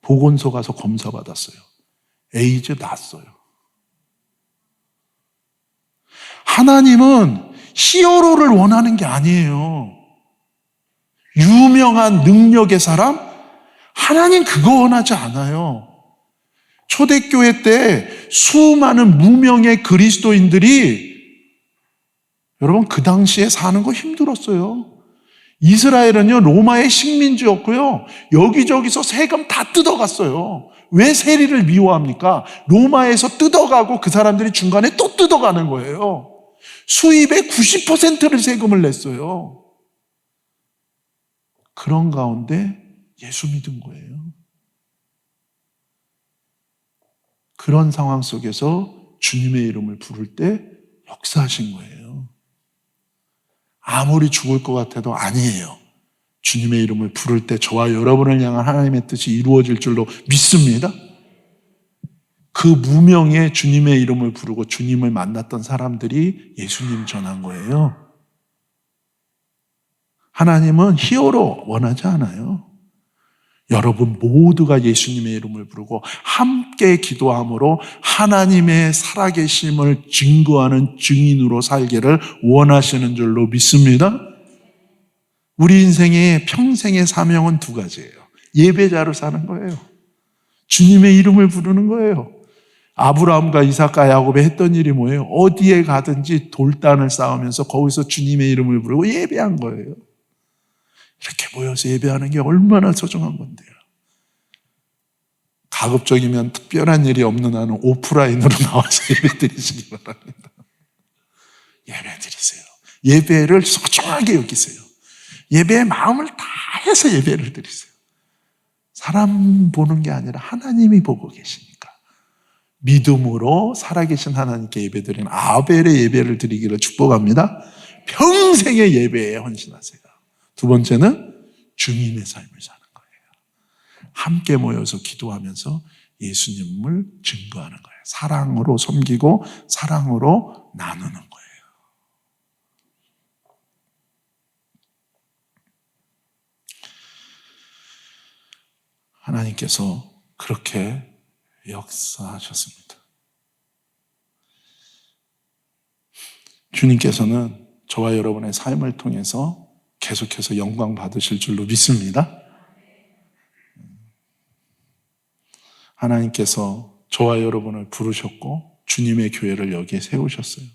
보건소 가서 검사 받았어요. 에이즈 났어요. 하나님은 히어로를 원하는 게 아니에요. 유명한 능력의 사람? 하나님 그거 원하지 않아요. 초대교회 때 수많은 무명의 그리스도인들이 여러분 그 당시에 사는 거 힘들었어요. 이스라엘은요 로마의 식민지였고요. 여기저기서 세금 다 뜯어갔어요. 왜 세리를 미워합니까? 로마에서 뜯어가고 그 사람들이 중간에 또 뜯어가는 거예요. 수입의 90%를 세금을 냈어요. 그런 가운데 예수 믿은 거예요. 그런 상황 속에서 주님의 이름을 부를 때 역사하신 거예요. 아무리 죽을 것 같아도 아니에요. 주님의 이름을 부를 때 저와 여러분을 향한 하나님의 뜻이 이루어질 줄로 믿습니다. 그 무명의 주님의 이름을 부르고 주님을 만났던 사람들이 예수님 전한 거예요. 하나님은 히어로 원하지 않아요. 여러분 모두가 예수님의 이름을 부르고 함께 기도함으로 하나님의 살아계심을 증거하는 증인으로 살기를 원하시는 줄로 믿습니다. 우리 인생의 평생의 사명은 2가지예요. 예배자로 사는 거예요. 주님의 이름을 부르는 거예요. 아브라함과 이삭과 야곱이 했던 일이 뭐예요? 어디에 가든지 돌단을 쌓으면서 거기서 주님의 이름을 부르고 예배한 거예요. 이렇게 모여서 예배하는 게 얼마나 소중한 건데요. 가급적이면 특별한 일이 없는 한은 오프라인으로 나와서 예배 드리시기 바랍니다. 예배 드리세요. 예배를 소중하게 여기세요. 예배의 마음을 다해서 예배를 드리세요. 사람 보는 게 아니라 하나님이 보고 계시니까. 믿음으로 살아계신 하나님께 예배드리는 아벨의 예배를 드리기를 축복합니다. 평생의 예배에 헌신하세요. 2번째는 주님의 삶을 사는 거예요. 함께 모여서 기도하면서 예수님을 증거하는 거예요. 사랑으로 섬기고 사랑으로 나누는 거예요. 하나님께서 그렇게 역사하셨습니다. 주님께서는 저와 여러분의 삶을 통해서 계속해서 영광 받으실 줄로 믿습니다. 하나님께서 저와 여러분을 부르셨고 주님의 교회를 여기에 세우셨어요.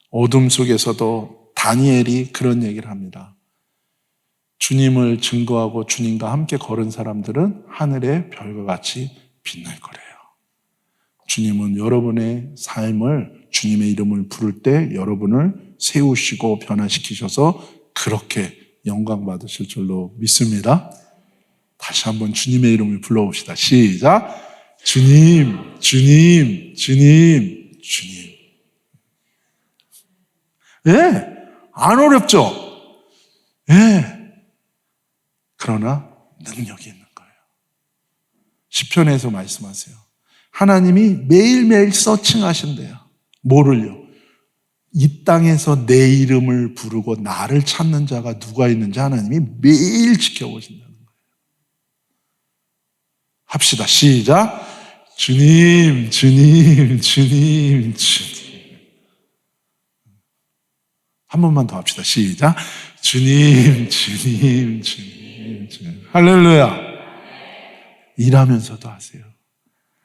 어둠 속에서도 다니엘이 그런 얘기를 합니다. 주님을 증거하고 주님과 함께 걸은 사람들은 하늘의 별과 같이 빛날 거래요. 주님은 여러분의 삶을 주님의 이름을 부를 때 여러분을 세우시고 변화시키셔서 그렇게 영광 받으실 줄로 믿습니다. 다시 한번 주님의 이름을 불러봅시다. 시작. 주님, 주님, 주님, 주님. 예, 안 어렵죠? 예. 그러나 능력이 있는 거예요. 시편에서 말씀하세요. 하나님이 매일매일 서칭하신대요. 뭐를요? 이 땅에서 내 이름을 부르고 나를 찾는 자가 누가 있는지 하나님이 매일 지켜보신다는 거예요. 합시다. 시작. 주님, 주님, 주님, 주님. 한 번만 더 합시다. 시작. 주님, 주님, 주님, 주님. 할렐루야. 일하면서도 하세요.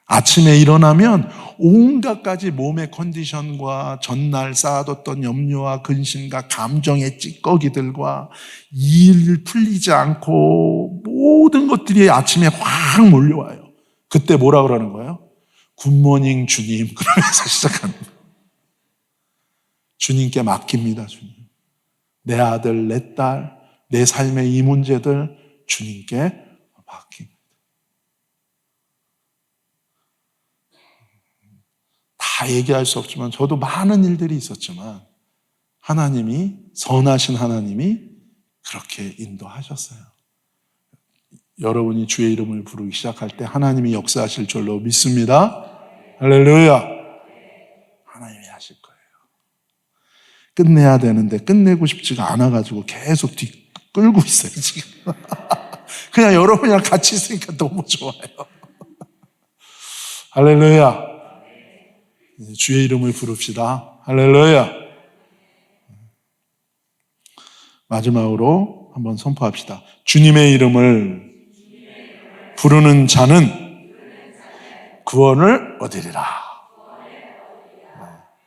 아침에 일어나면 온갖 가지 몸의 컨디션과 전날 쌓아뒀던 염려와 근심과 감정의 찌꺼기들과 일 풀리지 않고 모든 것들이 아침에 확 몰려와요. 그때 뭐라 그러는 거예요? 굿모닝 주님 그러면서 시작하는 거예요. 주님께 맡깁니다. 주님. 내 아들, 내 딸, 내 삶의 이 문제들 주님께 맡깁니다. 다 얘기할 수 없지만 저도 많은 일들이 있었지만 하나님이, 선하신 하나님이 그렇게 인도하셨어요. 여러분이 주의 이름을 부르기 시작할 때 하나님이 역사하실 줄로 믿습니다. 할렐루야. 하나님이 하실 거예요. 끝내야 되는데 끝내고 싶지가 않아가지고 계속 끌고 있어요 지금. 그냥 여러분이랑 같이 있으니까 너무 좋아요. 할렐루야. 주의 이름을 부릅시다. 할렐루야. 마지막으로 한번 선포합시다. 주님의 이름을 부르는 자는 구원을 얻으리라.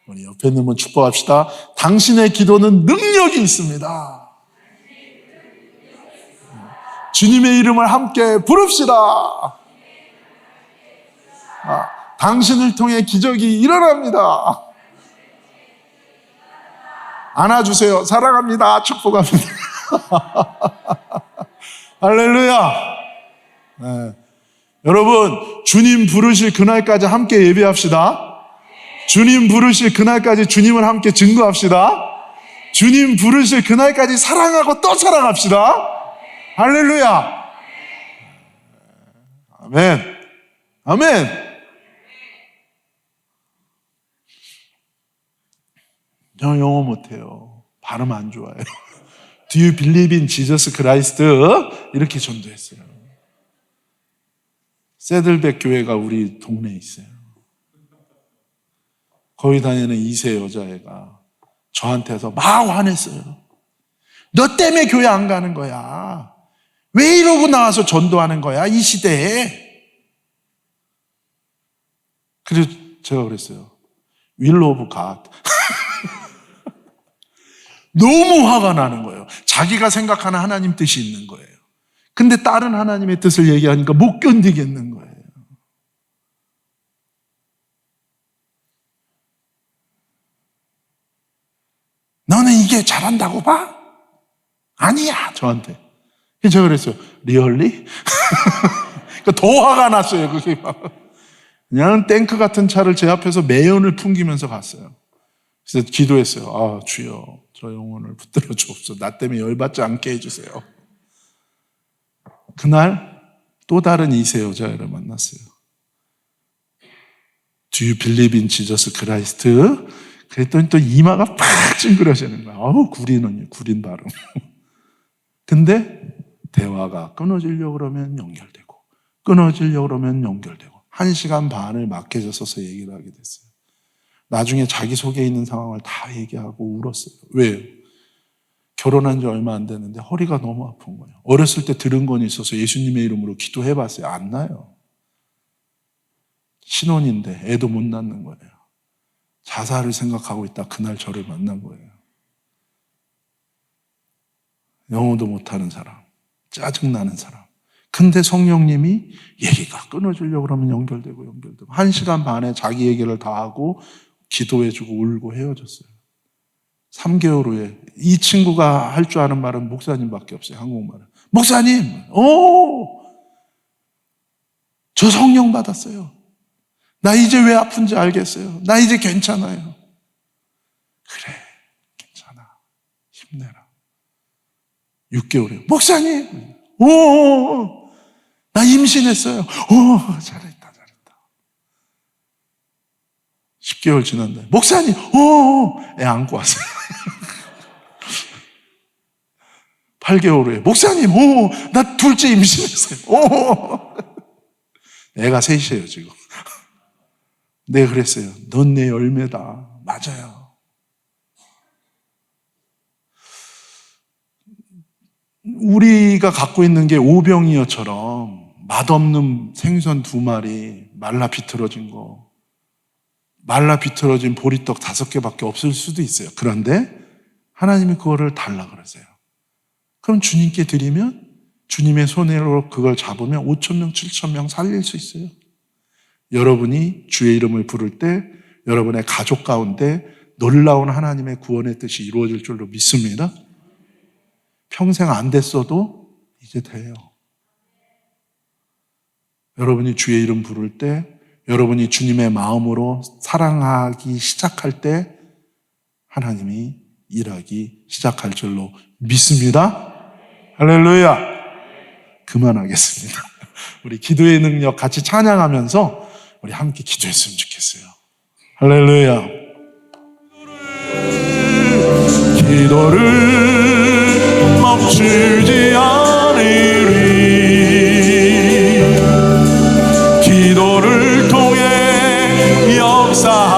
우리 옆에 있는 분 축복합시다. 당신의 기도는 능력이 있습니다. 주님의 이름을 함께 부릅시다. 당신을 통해 기적이 일어납니다. 안아주세요. 사랑합니다. 축복합니다. 할렐루야. 네. 여러분, 주님 부르실 그날까지 함께 예배합시다. 주님 부르실 그날까지 주님을 함께 증거합시다. 주님 부르실 그날까지 사랑하고 또 사랑합시다. 할렐루야. 아멘. 아멘. 저 영어 못해요. 발음 안 좋아요. Do you believe in Jesus Christ? 이렇게 전도했어요. 세들백 교회가 우리 동네에 있어요. 거기 다니는 2세 여자애가 저한테서 막 화냈어요. 너 때문에 교회 안 가는 거야. 왜 이러고 나와서 전도하는 거야, 이 시대에. 그래서 제가 그랬어요. Will of God. 너무 화가 나는 거예요. 자기가 생각하는 하나님 뜻이 있는 거예요. 근데 다른 하나님의 뜻을 얘기하니까 못 견디겠는 거예요. 너는 이게 잘한다고 봐? 아니야, 저한테. 그래서 제가 그랬어요. 리얼리? 그러니까 더 화가 났어요. 그게 막. 그냥 탱크 같은 차를 제 앞에서 매연을 풍기면서 갔어요. 그래서 기도했어요. 아, 주여, 저 영혼을 붙들어 주옵소서. 나 때문에 열받지 않게 해주세요. 그날 또 다른 2세 여자애를 만났어요. Do you believe in Jesus Christ? 그랬더니 또 이마가 팍 찡그려지는 거야. 아우, 구린 발음. 근데 대화가 끊어지려고 그러면 연결되고, 끊어지려고 그러면 연결되고, 1시간 반을 막혀져 서서 얘기를 하게 됐어요. 나중에 자기 속에 있는 상황을 다 얘기하고 울었어요. 왜요? 결혼한 지 얼마 안 됐는데 허리가 너무 아픈 거예요. 어렸을 때 들은 건 있어서 예수님의 이름으로 기도해봤어요. 안 나요. 신혼인데 애도 못 낳는 거예요. 자살을 생각하고 있다 그날 저를 만난 거예요. 영어도 못하는 사람, 짜증나는 사람. 근데 성령님이 얘기가 끊어지려고 그러면 연결되고 1시간 반에 자기 얘기를 다 하고 기도해주고 울고 헤어졌어요. 3개월 후에 이 친구가 할 줄 아는 말은 목사님밖에 없어요. 한국말은. 목사님, 저 성령 받았어요. 나 이제 왜 아픈지 알겠어요. 나 이제 괜찮아요. 그래, 괜찮아. 힘내라. 6개월이요. 목사님, 나 임신했어요. 잘했다. 10개월 지났는데, 목사님, 애 안고 왔어요. 8개월 후에, 목사님, 나 둘째 임신했어요. 애가 셋이에요, 지금. 내가 그랬어요. 넌 내 열매다. 맞아요. 우리가 갖고 있는 게 오병이어처럼 맛없는 생선 2마리, 말라 비틀어진 거, 말라 비틀어진 보리떡 5개밖에 없을 수도 있어요. 그런데 하나님이 그거를 달라 그러세요. 그럼 주님께 드리면 주님의 손으로 그걸 잡으면 5,000명, 7,000명 살릴 수 있어요. 여러분이 주의 이름을 부를 때 여러분의 가족 가운데 놀라운 하나님의 구원의 뜻이 이루어질 줄로 믿습니다. 평생 안 됐어도 이제 돼요. 여러분이 주의 이름 부를 때, 여러분이 주님의 마음으로 사랑하기 시작할 때 하나님이 일하기 시작할 줄로 믿습니다. 할렐루야. 그만하겠습니다. 우리 기도의 능력 같이 찬양하면서 우리 함께 기도했으면 좋겠어요. 할렐루야. 기도를 멈추지 않으리. 기도를 통해 역사